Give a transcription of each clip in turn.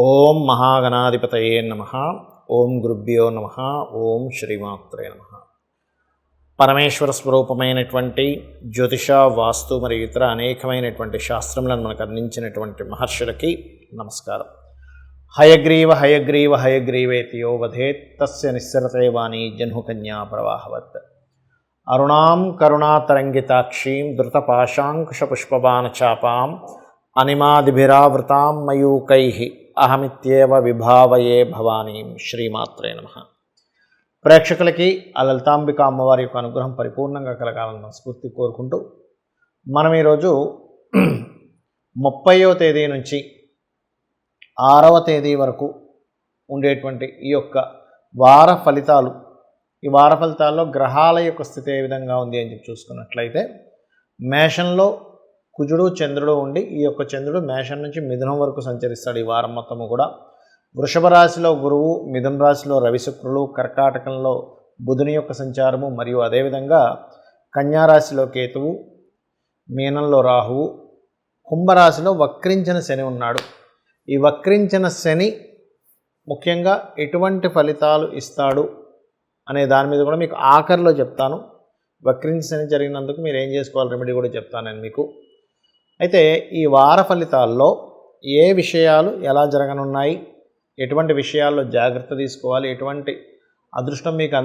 ఓం మహాగణాధిపతయే నమః. ఓం గురుభ్యో నమః. ఓం శ్రీమాత్రే నమః. పరమేశ్వర స్వరూపమైనటువంటి జ్యోతిష, వాస్తు మరియు ఇతర అనేకమైనటువంటి శాస్త్రములను మనకు అందించినటువంటి మహర్షులకి నమస్కారం. హయగ్రీవ హయగ్రీవ హయగ్రీవేతియో వధేత్ తస్య నిస్సరతే వాణి జహ్నుకన్యా ప్రవాహవత్. అరుణాం కరుణాతరంగితాక్షీం ధృతపాశాంకుశపుష్పబాణచాపాం అనిమాదిభిరావృతాం మయూకైః అహమిత్యేవ విభావయే భవానీం. శ్రీమాత్రే నమః. ప్రేక్షకులకి ఆ లలితాంబిక అమ్మవారి యొక్క అనుగ్రహం పరిపూర్ణంగా కలగాలని మనస్ఫూర్తి కోరుకుంటూ మనం ఈరోజు 30వ తేదీ నుంచి 6వ తేదీ వరకు ఉండేటువంటి ఈ యొక్క వార ఫలితాలు, ఈ వార ఫలితాల్లో గ్రహాల యొక్క స్థితి ఏ విధంగా ఉంది అని చెప్పి చూసుకున్నట్లయితే, మేషంలో కుజుడు చంద్రుడు ఉండి ఈ యొక్క చంద్రుడు మేషం నుంచి మిథునం వరకు సంచరిస్తాడు ఈ వారం మొత్తము కూడా. వృషభ రాశిలో గురువు, మిథున రాశిలో రవి శుక్రులు, కర్కాటకంలో బుధుని యొక్క సంచారము మరియు అదేవిధంగా కన్యారాశిలో కేతువు, మీనంలో రాహువు, కుంభరాశిలో వక్రించిన శని ఉన్నాడు. ఈ వక్రించిన శని ముఖ్యంగా ఎటువంటి ఫలితాలు ఇస్తాడు అనే దాని మీద కూడా మీకు ఆఖరిలో చెప్తాను. వక్రించిన శని జరిగినందుకు మీరు ఏం చేసుకోవాలి రెమెడీ కూడా చెప్తాను నేను మీకు. అయితే ఈ వార ఫలితాల్లో ఏ విషయాలు ఎలా జరగనున్నాయి, ఎటువంటి విషయాల్లో జాగ్రత్త తీసుకోవాలి, ఎటువంటి అదృష్టం మీకు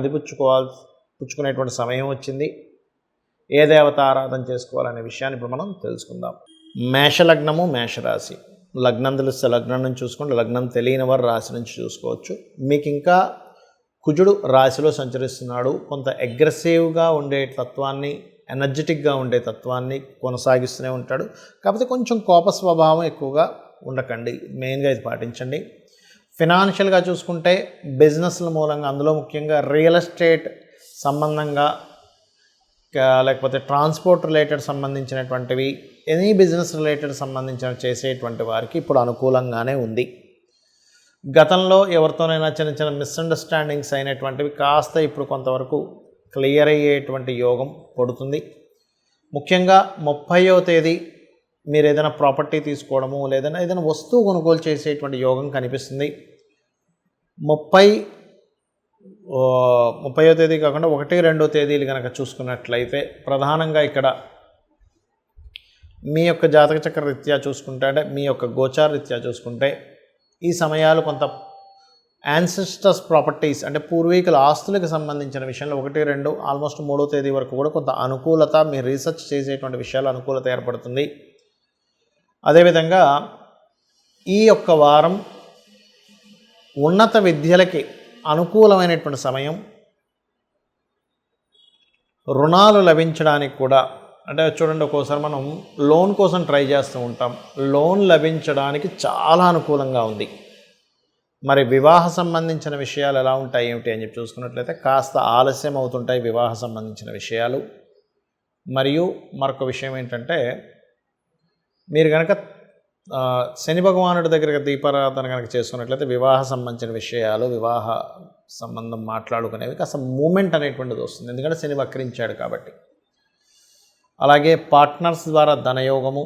పుచ్చుకునేటువంటి సమయం వచ్చింది, ఏ దేవత ఆరాధన చేసుకోవాలనే విషయాన్ని ఇప్పుడు మనం తెలుసుకుందాం. మేషలగ్నము, మేషరాశి. లగ్నం తెలిస్తే లగ్నం నుంచి చూసుకోండి, లగ్నం తెలియని వారు రాశి నుంచి చూసుకోవచ్చు. మీకు ఇంకా కుజుడు రాశిలో సంచరిస్తున్నాడు. కొంత అగ్రెసివ్గా ఉండే తత్వాన్ని, ఎనర్జెటిక్గా ఉండే తత్వాన్ని కొనసాగిస్తూనే ఉంటాడు. కాకపోతే కొంచెం కోప స్వభావం ఎక్కువగా ఉండకండి, మెయిన్గా ఇది పాటించండి. ఫినాన్షియల్గా చూసుకుంటే బిజినెస్ల మూలంగా, అందులో ముఖ్యంగా రియల్ ఎస్టేట్ సంబంధంగా లేకపోతే ట్రాన్స్పోర్ట్ రిలేటెడ్ సంబంధించినటువంటివి, ఎనీ బిజినెస్ రిలేటెడ్ సంబంధించిన చేసేటువంటి వారికి ఇప్పుడు అనుకూలంగానే ఉంది. గతంలో ఎవరితోనైనా చిన్న చిన్న మిస్అండర్స్టాండింగ్స్ అయినటువంటివి కాస్త ఇప్పుడు కొంతవరకు క్లియర్ అయ్యేటువంటి యోగం పడుతుంది. ముఖ్యంగా 30వ తేదీ మీరు ఏదైనా ప్రాపర్టీ తీసుకోవడము లేదా ఏదైనా వస్తువు కొనుగోలు చేసేటువంటి యోగం కనిపిస్తుంది. 30వ తేదీ కాకుండా 1, 2 తేదీలు కనుక చూసుకున్నట్లయితే ప్రధానంగా ఇక్కడ మీ యొక్క జాతక చక్ర రీత్యా చూసుకుంటే, అంటే మీ యొక్క గోచార రీత్యా చూసుకుంటే ఈ సమయాలు కొంత యాన్సెస్టర్స్ ప్రాపర్టీస్ అంటే పూర్వీకుల ఆస్తులకు సంబంధించిన విషయంలో 1, 2 ఆల్మోస్ట్ 3వ తేదీ వరకు కూడా కొంత అనుకూలత, మీరు రీసెర్చ్ చేసేటువంటి విషయాలు అనుకూలత ఏర్పడుతుంది. అదేవిధంగా ఈ యొక్క వారం ఉన్నత విద్యలకి అనుకూలమైనటువంటి సమయం. రుణాలు లభించడానికి కూడా, అంటే చూడండి, ఒక్కోసారి మనం లోన్ కోసం ట్రై చేస్తూ ఉంటాం, లోన్ లభించడానికి చాలా అనుకూలంగా ఉంది. మరి వివాహ సంబంధించిన విషయాలు ఎలా ఉంటాయి ఏమిటి అని చెప్పి చూసుకున్నట్లయితే కాస్త ఆలస్యం అవుతుంటాయి వివాహ సంబంధించిన విషయాలు. మరియు మరొక విషయం ఏంటంటే, మీరు కనుక శని భగవానుడి దగ్గర దీపారాధన కనుక చేసుకున్నట్లయితే వివాహ సంబంధించిన విషయాలు, వివాహ సంబంధం మాట్లాడుకునేవి కాస్త మూమెంట్ అనేటువంటిది వస్తుంది, ఎందుకంటే శని వక్రించాడు కాబట్టి. అలాగే పార్ట్నర్స్ ద్వారా ధనయోగము,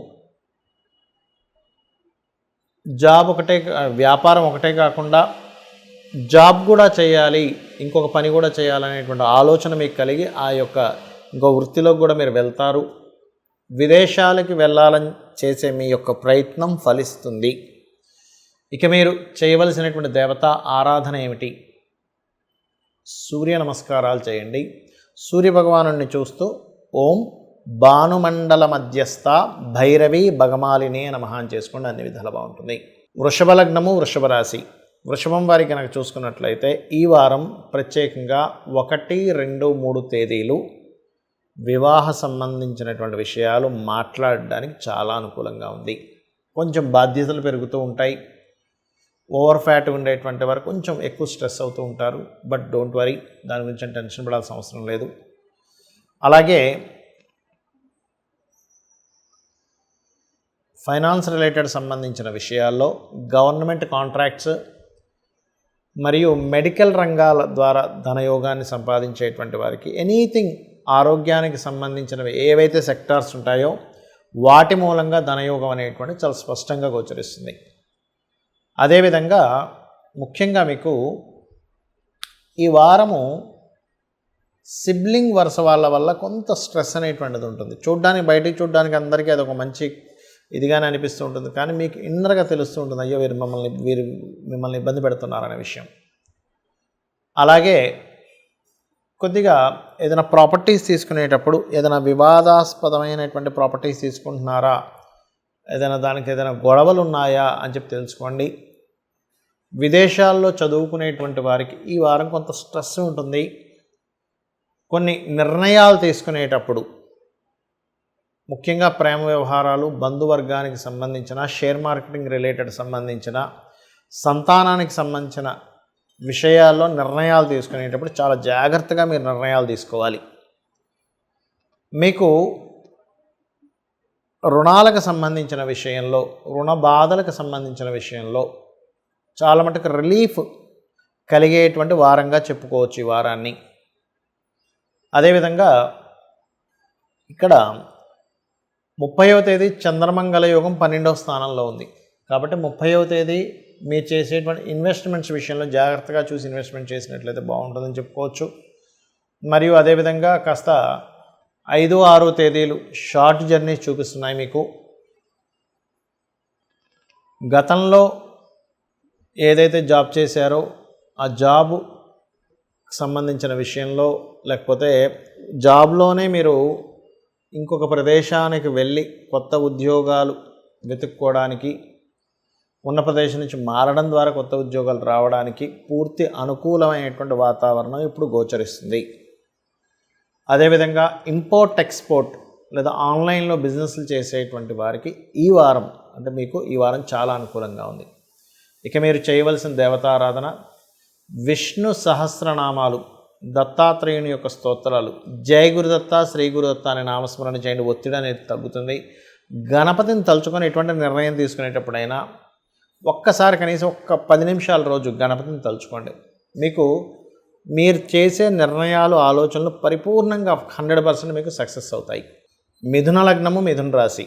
జాబ్ ఒకటే, వ్యాపారం ఒకటే కాకుండా జాబ్ కూడా చేయాలి, ఇంకొక పని కూడా చేయాలనేటువంటి ఆలోచన మీకు కలిగి ఆ యొక్క ఇంకో వృత్తిలోకి కూడా మీరు వెళ్తారు. విదేశాలకి వెళ్ళాలని చేసే మీ యొక్క ప్రయత్నం ఫలిస్తుంది. ఇక మీరు చేయవలసినటువంటి దేవత ఆరాధన ఏమిటి? సూర్య నమస్కారాలు చేయండి. సూర్య భగవానుడిని చూస్తూ ఓం భానుమండల మధ్యస్థ భైరవి భగమాలినే నమః అని చేసుకోండి, అన్ని విధాలు బాగుంటుంది. వృషభ లగ్నము, వృషభ రాశి. వృషభం వారికి కనుక చూసుకున్నట్లయితే ఈ వారం ప్రత్యేకంగా 1, 2, 3 తేదీలు వివాహ సంబంధించినటువంటి విషయాలు మాట్లాడడానికి చాలా అనుకూలంగా ఉంది. కొంచెం బాధ్యతలు పెరుగుతూ ఉంటాయి, ఓవర్ ఫ్యాట్ ఉండేటువంటి వారు కొంచెం ఎక్కువ స్ట్రెస్ అవుతూ ఉంటారు. బట్ డోంట్ వరీ, దాని గురించి టెన్షన్ పడాల్సిన అవసరం లేదు. అలాగే ఫైనాన్స్ రిలేటెడ్ సంబంధించిన విషయాల్లో గవర్నమెంట్ కాంట్రాక్ట్స్ మరియు మెడికల్ రంగాల ద్వారా ధనయోగాన్ని సంపాదించేటువంటి వారికి, ఎనీథింగ్ ఆరోగ్యానికి సంబంధించినవి ఏవైతే సెక్టార్స్ ఉంటాయో వాటి మూలంగా ధనయోగం అనేటువంటి చాలా స్పష్టంగా గోచరిస్తుంది. అదేవిధంగా ముఖ్యంగా మీకు ఈ వారము సిబ్లింగ్ వరుస వాళ్ళ వల్ల కొంత స్ట్రెస్ అనేటువంటిది ఉంటుంది. చూడ్డానికి బయటికి చూడడానికి అందరికీ అదొక మంచి ఇదిగానే అనిపిస్తూ ఉంటుంది, కానీ మీకు ఇన్నర్గా తెలుస్తూ ఉంటుంది, అయ్యో వీరు మిమ్మల్ని ఇబ్బంది పెడుతున్నారనే విషయం. అలాగే కొద్దిగా ఏదైనా ప్రాపర్టీస్ తీసుకునేటప్పుడు ఏదైనా వివాదాస్పదమైనటువంటి ప్రాపర్టీస్ తీసుకుంటున్నారా, దానికి ఏదైనా గొడవలు ఉన్నాయా అని చెప్పి తెలుసుకోండి. విదేశాల్లో చదువుకునేటువంటి వారికి ఈ వారం కొంత స్ట్రెస్ ఉంటుంది. కొన్ని నిర్ణయాలు తీసుకునేటప్పుడు ముఖ్యంగా ప్రేమ వ్యవహారాలు, బంధువర్గానికి సంబంధించిన, షేర్ మార్కెటింగ్ రిలేటెడ్ సంబంధించిన, సంతానానికి సంబంధించిన విషయాల్లో నిర్ణయాలు తీసుకునేటప్పుడు చాలా జాగ్రత్తగా మీరు నిర్ణయాలు తీసుకోవాలి. మీకు రుణాలకు సంబంధించిన విషయంలో, రుణ బాధలకు సంబంధించిన విషయంలో చాలా మటుకు రిలీఫ్ కలిగేటువంటి వారంగా చెప్పుకోవచ్చు ఈ వారాన్ని. అదేవిధంగా ఇక్కడ 30వ తేదీ చంద్రమంగళ యోగం 12వ స్థానంలో ఉంది. కాబట్టి 30వ తేదీ మీరు చేసేటువంటి ఇన్వెస్ట్మెంట్స్ విషయంలో జాగ్రత్తగా చూసి ఇన్వెస్ట్మెంట్ చేసినట్లయితే బాగుంటుందని చెప్పుకోవచ్చు. మరియు అదేవిధంగా కాస్త 5, 6 తేదీలు షార్ట్ జర్నీస్ చూపిస్తున్నాయి మీకు. గతంలో ఏదైతే జాబ్ చేశారో ఆ జాబ్ సంబంధించిన విషయంలో, లేకపోతే జాబ్లోనే మీరు ఇంకొక ప్రదేశానికి వెళ్ళి కొత్త ఉద్యోగాలు వెతుక్కోవడానికి, ఉన్న ప్రదేశం నుంచి మారడం ద్వారా కొత్త ఉద్యోగాలు రావడానికి పూర్తి అనుకూలమైనటువంటి వాతావరణం ఇప్పుడు గోచరిస్తుంది. అదేవిధంగా ఇంపోర్ట్ ఎక్స్పోర్ట్ లేదా ఆన్లైన్లో బిజినెస్లు చేసేటువంటి వారికి ఈ వారం అంటే మీకు ఈ వారం చాలా అనుకూలంగా ఉంది. ఇక మీరు చేయవలసిన దేవతారాధన విష్ణు సహస్రనామాలు, దత్తాత్రేయుని యొక్క స్తోత్రాలు, జయ గురుదత్త, శ్రీ గురుదత్త అనే నామస్మరణ చేయండి. ఒత్తిడి అనేది తగ్గుతుంది. గణపతిని తలుచుకొని ఎటువంటి నిర్ణయం తీసుకునేటప్పుడైనా ఒక్కసారి కనీసం ఒక్క 10 నిమిషాల రోజు గణపతిని తలుచుకోండి. మీకు మీరు చేసే నిర్ణయాలు, ఆలోచనలు పరిపూర్ణంగా 100% మీకు సక్సెస్ అవుతాయి. మిథున లగ్నము, మిథున రాశి.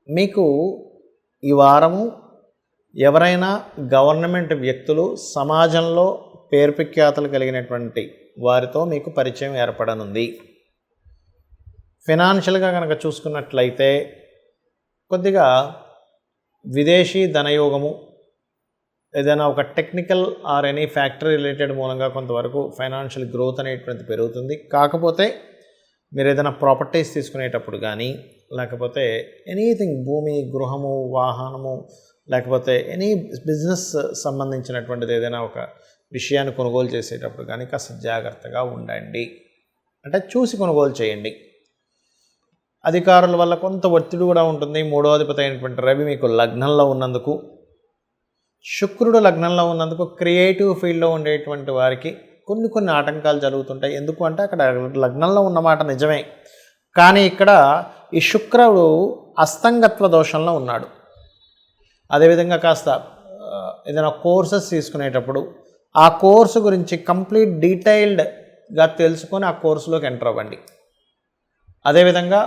మీకు ఈ వారము ఎవరైనా గవర్నమెంట్ వ్యక్తులు, సమాజంలో పేరు ప్రఖ్యాతలు కలిగినటువంటి వారితో మీకు పరిచయం ఏర్పడనుంది. ఫినాన్షియల్గా కనుక చూసుకున్నట్లయితే కొద్దిగా విదేశీ ధనయోగము, ఏదైనా ఒక technical or any factory related మూలంగా కొంతవరకు ఫైనాన్షియల్ గ్రోత్ అనేటువంటిది పెరుగుతుంది. కాకపోతే మీరు ఏదైనా ప్రాపర్టీస్ తీసుకునేటప్పుడు కానీ, లేకపోతే ఎనీథింగ్ భూమి, గృహము, వాహనము, లేకపోతే ఎనీ బిజినెస్ సంబంధించినటువంటిది ఏదైనా ఒక విషయాన్ని కొనుగోలు చేసేటప్పుడు కానీ కాస్త జాగ్రత్తగా ఉండండి. అంటే చూసి కొనుగోలు చేయండి. అధికారుల వల్ల కొంత ఒత్తిడి కూడా ఉంటుంది. 3వ అధిపతి అయినటువంటి రవి మీకు లగ్నంలో ఉన్నందుకు, శుక్రుడు లగ్నంలో ఉన్నందుకు క్రియేటివ్ ఫీల్డ్లో ఉండేటువంటి వారికి కొన్ని ఆటంకాలు జరుగుతుంటాయి. ఎందుకు అంటే అక్కడ లగ్నంలో ఉన్నమాట నిజమే, కానీ ఇక్కడ ఈ శుక్రుడు అస్తంగత్వ దోషంలో ఉన్నాడు. అదేవిధంగా కాస్త ఏదైనా కోర్సెస్ తీసుకునేటప్పుడు ఆ కోర్సు గురించి కంప్లీట్ డీటెయిల్డ్గా తెలుసుకొని ఆ కోర్సులోకి ఎంటర్ అవ్వండి. అదేవిధంగా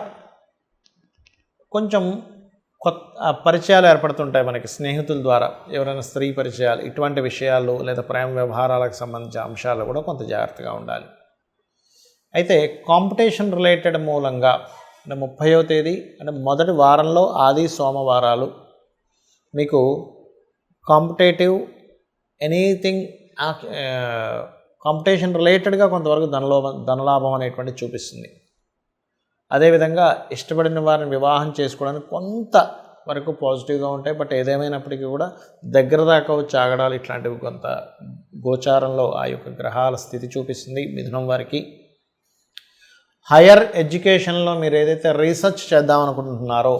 కొంచెం కొత్త పరిచయాలు ఏర్పడుతుంటాయి మనకి స్నేహితుల ద్వారా, ఎవరైనా స్త్రీ పరిచయాలు, ఇటువంటి విషయాలు లేదా ప్రేమ వ్యవహారాలకు సంబంధించిన అంశాలు కూడా కొంత జాగ్రత్తగా ఉండాలి. అయితే కాంపిటీషన్ రిలేటెడ్ మూలంగా అంటే 30వ తేదీ అంటే మొదటి వారంలో ఆది సోమవారాలు మీకు కాంపిటేటివ్ ఎనీథింగ్ కాంపిటీషన్ రిలేటెడ్గా కొంతవరకు ధనలాభం అనేటువంటి చూపిస్తుంది. అదేవిధంగా ఇష్టపడిన వారిని వివాహం చేసుకోవడానికి కొంత వరకు పాజిటివ్గా ఉంటాయి. బట్ ఏదేమైనప్పటికీ కూడా దగ్గర దాకా వచ్చి ఆగడాలు ఇట్లాంటివి కొంత గోచారంలో ఆ యొక్క గ్రహాల స్థితి చూపిస్తుంది మిథునం వారికి. హయ్యర్ ఎడ్యుకేషన్లో మీరు ఏదైతే రీసెర్చ్ చేద్దామనుకుంటున్నారో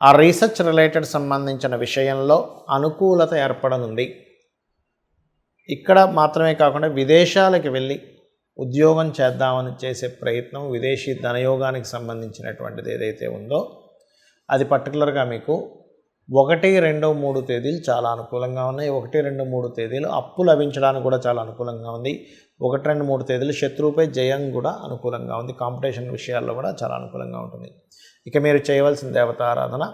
ఆ రీసెర్చ్ రిలేటెడ్ సంబంధించిన విషయంలో అనుకూలత ఏర్పడనుంది. ఇక్కడ మాత్రమే కాకుండా విదేశాలకు వెళ్ళి ఉద్యోగం చేద్దామని చేసే ప్రయత్నం, విదేశీ ధనయోగానికి సంబంధించినటువంటిది ఏదైతే ఉందో అది పర్టికులర్గా మీకు 1, 2, 3 తేదీలు చాలా అనుకూలంగా ఉన్నాయి. 1, 2, 3 తేదీలు అప్పు లభించడానికి కూడా చాలా అనుకూలంగా ఉంది. 1, 2, 3 తేదీలు శత్రువుపై జయం కూడా అనుకూలంగా ఉంది. కాంపిటీషన్ విషయాల్లో కూడా చాలా అనుకూలంగా ఉంటుంది. ఇక మీరు చేయవలసిన దేవతారాధన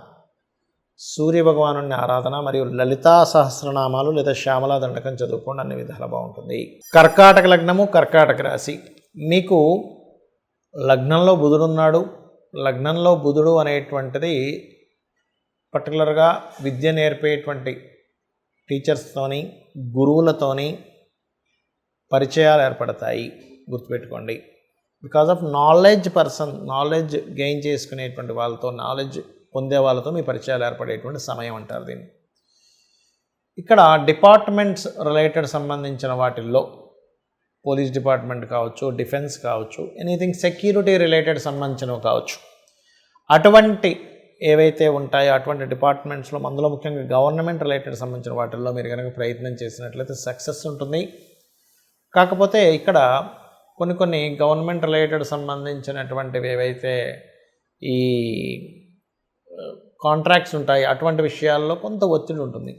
సూర్య భగవాను ఆరాధన మరియు లలితా సహస్రనామాలు లేదా శ్యామలా దండకం చదువుకోండి, అన్ని విధాల బాగుంటుంది. కర్కాటక లగ్నము, కర్కాటక రాశి. మీకు లగ్నంలో బుధుడు ఉన్నాడు. లగ్నంలో బుధుడు అనేటువంటిది పర్టికులర్గా విద్య నేర్పేటువంటి టీచర్స్తోని, గురువులతోని పరిచయాలు ఏర్పడతాయి, గుర్తుపెట్టుకోండి. బికాజ్ ఆఫ్ నాలెడ్జ్ గెయిన్ చేసుకునేటువంటి వాళ్ళతో, నాలెడ్జ్ పొందే వాళ్ళతో మీ పరిచయాలు ఏర్పడేటువంటి సమయం అంటారు దీన్ని. ఇక్కడ డిపార్ట్మెంట్స్ రిలేటెడ్ సంబంధించిన వాటిల్లో పోలీస్ డిపార్ట్మెంట్ కావచ్చు, డిఫెన్స్ కావచ్చు, ఎనీథింగ్ సెక్యూరిటీ రిలేటెడ్ సంబంధించినవి కావచ్చు, అటువంటి ఏవైతే ఉంటాయో అటువంటి డిపార్ట్మెంట్స్లో, అందులో ముఖ్యంగా గవర్నమెంట్ రిలేటెడ్ సంబంధించిన వాటిల్లో మీరు కనుక ప్రయత్నం చేసినట్లయితే సక్సెస్ ఉంటుంది. కాకపోతే ఇక్కడ కొన్ని గవర్నమెంట్ రిలేటెడ్ సంబంధించినటువంటివి ఏవైతే ఈ కాంట్రాక్ట్స్ ఉంటాయి అటువంటి విషయాల్లో కొంత ఒత్తిడి ఉంటుంది.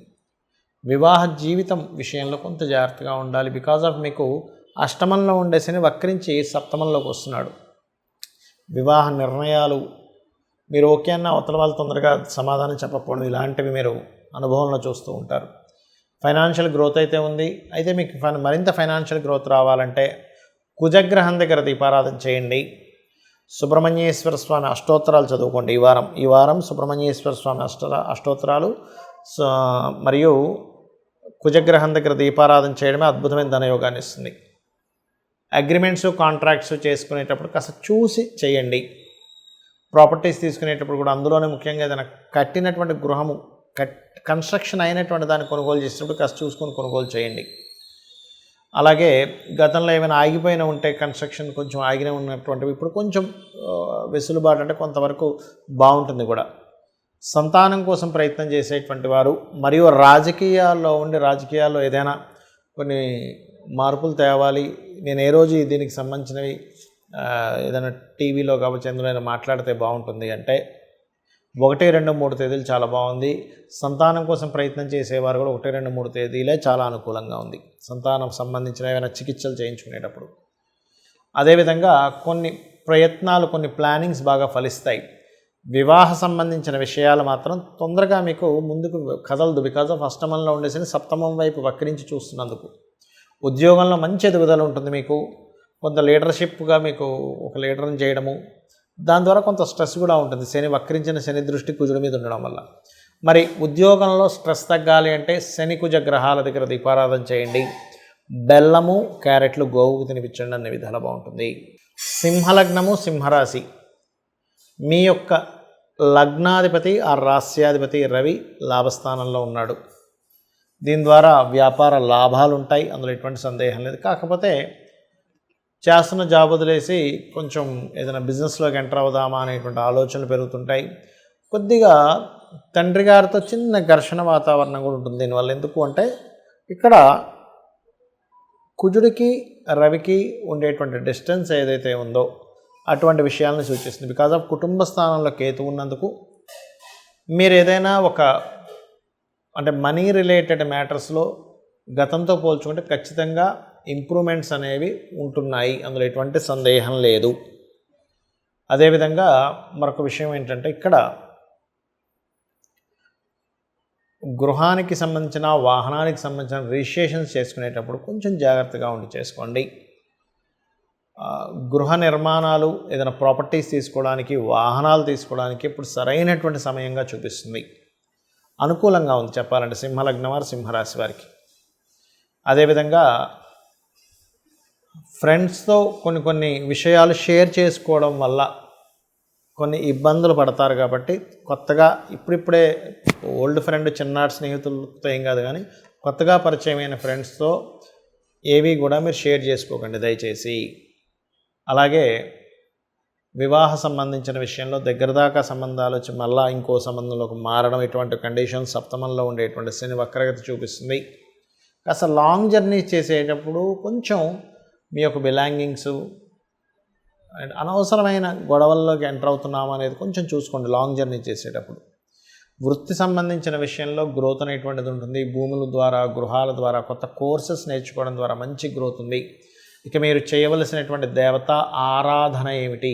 వివాహ జీవితం విషయంలో కొంత జాగ్రత్తగా ఉండాలి. బికాజ్ ఆఫ్ మీకు అష్టమంలో ఉండే శని వక్రించి సప్తమంలోకి వస్తున్నాడు. వివాహ నిర్ణయాలు మీరు ఓకే అన్న అవతల వాళ్ళు తొందరగా సమాధానం చెప్పకపోవడం, ఇలాంటివి మీరు అనుభవంలో చూస్తూ ఉంటారు. ఫైనాన్షియల్ గ్రోత్ అయితే ఉంది. అయితే మీకు మరింత ఫైనాన్షియల్ గ్రోత్ రావాలంటే కుజగ్రహం దగ్గర దీపారాధన చేయండి. సుబ్రహ్మణ్యేశ్వర స్వామి అష్టోత్తరాలు చదువుకోండి. ఈ వారం సుబ్రహ్మణ్యేశ్వర స్వామి అష్టోత్తరాలు మరియు కుజగ్రహం దగ్గర దీపారాధన చేయడమే అద్భుతమైన ధనయోగాన్ని ఇస్తుంది. అగ్రిమెంట్స్, కాంట్రాక్ట్స్ చేసుకునేటప్పుడు కాస్త చూసి చేయండి. ప్రాపర్టీస్ తీసుకునేటప్పుడు కూడా అందులోనే ముఖ్యంగా ఏదైనా కట్టినటువంటి గృహము కన్స్ట్రక్షన్ అయినటువంటి దాన్ని కొనుగోలు చేసేటప్పుడు కాస్త చూసుకొని కొనుగోలు చేయండి. అలాగే గతంలో ఏమైనా ఆగిపోయిన ఉంటే కన్స్ట్రక్షన్ కొంచెం ఆగిన ఉన్నటువంటివి ఇప్పుడు కొంచెం వెసులుబాటు అంటే కొంతవరకు బాగుంటుంది కూడా. సంతానం కోసం ప్రయత్నం చేసేటువంటి వారు మరియు రాజకీయాల్లో ఏదైనా కొన్ని మార్పులు తేవాలి, నేను ఏ రోజు దీనికి సంబంధించినవి ఏదైనా టీవీలో కావచ్చు ఎందులో మాట్లాడితే బాగుంటుంది అంటే 1, 2, 3 తేదీలు చాలా బాగుంది. సంతానం కోసం ప్రయత్నం చేసేవారు కూడా 1, 2, 3 తేదీలే చాలా అనుకూలంగా ఉంది, సంతానం సంబంధించిన ఏమైనా చికిత్సలు చేయించుకునేటప్పుడు. అదేవిధంగా కొన్ని ప్రయత్నాలు, కొన్ని ప్లానింగ్స్ బాగా ఫలిస్తాయి. వివాహ సంబంధించిన విషయాలు మాత్రం తొందరగా మీకు ముందుకు కదలదు. బికాజ్ ఆఫ్ అష్టమంలో ఉండేసి సప్తమం వైపు వక్రించి చూస్తున్నందుకు. ఉద్యోగంలో మంచి ఎదుగుదల ఉంటుంది. మీకు కొంత లీడర్షిప్గా మీకు ఒక లీడర్ని చేయడము, దాని ద్వారా కొంత స్ట్రెస్ కూడా ఉంటుంది. శని దృష్టి కుజుడి మీద ఉండడం వల్ల. మరి ఉద్యోగంలో స్ట్రెస్ తగ్గాలి అంటే శని కుజ గ్రహాల దగ్గర దీపారాధన చేయండి. బెల్లము, క్యారెట్లు గోవుకు తినిపించండి, అనే విధాలు బాగుంటుంది. సింహలగ్నము, సింహరాశి. మీ యొక్క లగ్నాధిపతి ఆ రాస్యాధిపతి రవి లాభస్థానంలో ఉన్నాడు. దీని ద్వారా వ్యాపార లాభాలు ఉంటాయి, అందులో ఎటువంటి సందేహం లేదు. కాకపోతే చేస్తున్న జాబ్ వదిలేసి కొంచెం ఏదైనా బిజినెస్లోకి ఎంటర్ అవుదామా అనేటువంటి ఆలోచనలు పెరుగుతుంటాయి. కొద్దిగా తండ్రి గారితో చిన్న ఘర్షణ వాతావరణం కూడా ఉంటుంది దీనివల్ల. ఎందుకు అంటే ఇక్కడ కుజుడికి రవికి ఉండేటువంటి డిస్టెన్స్ ఏదైతే ఉందో అటువంటి విషయాలను సూచిస్తుంది. బికాజ్ ఆఫ్ కుటుంబ స్థానంలో కేతు ఉన్నందుకు మీరు ఏదైనా అంటే మనీ రిలేటెడ్ మ్యాటర్స్లో గతంతో పోల్చుకుంటే ఖచ్చితంగా ఇంప్రూవ్మెంట్స్ అనేవి ఉంటున్నాయి, అందులో ఎటువంటి సందేహం లేదు. అదేవిధంగా మరొక విషయం ఏంటంటే ఇక్కడ గృహానికి సంబంధించిన, వాహనానికి సంబంధించిన రిజిస్ట్రేషన్స్ చేసుకునేటప్పుడు కొంచెం జాగ్రత్తగా ఉండి చేసుకోండి. గృహ నిర్మాణాలు, ఏదైనా ప్రాపర్టీస్ తీసుకోవడానికి, వాహనాలు తీసుకోవడానికి ఇప్పుడు సరైనటువంటి సమయంగా చూపిస్తుంది. అనుకూలంగా ఉంది చెప్పాలంటే సింహలగ్నం వారు, సింహరాశి వారికి. అదేవిధంగా ఫ్రెండ్స్తో కొన్ని విషయాలు షేర్ చేసుకోవడం వల్ల కొన్ని ఇబ్బందులు పడతారు. కాబట్టి కొత్తగా ఇప్పుడిప్పుడే ఓల్డ్ ఫ్రెండ్, చిన్నాటి స్నేహితులతో ఏం కాదు, కానీ కొత్తగా పరిచయమైన ఫ్రెండ్స్తో ఏవి కూడా మీరు షేర్ చేసుకోకండి దయచేసి. అలాగే వివాహ సంబంధించిన విషయంలో దగ్గర దాకా సంబంధాలు వచ్చి మళ్ళీ ఇంకో సంబంధంలోకి మారడం, ఇటువంటి కండిషన్స్ సప్తమంలో ఉండేటువంటి శని వక్రగతి చూపిస్తుంది. కాస్త లాంగ్ జర్నీ చేసేటప్పుడు కొంచెం మీ యొక్క బిలాంగింగ్స్ అండ్ అనవసరమైన గొడవల్లోకి ఎంటర్ అవుతున్నాము అనేది కొంచెం చూసుకోండి లాంగ్ జర్నీ చేసేటప్పుడు. వృత్తి సంబంధించిన విషయంలో గ్రోత్ అనేటువంటిది ఉంటుంది. భూముల ద్వారా, గృహాల ద్వారా, కొత్త కోర్సెస్ నేర్చుకోవడం ద్వారా మంచి గ్రోత్ ఉంది. ఇక మీరు చేయవలసినటువంటి దేవత ఆరాధన ఏమిటి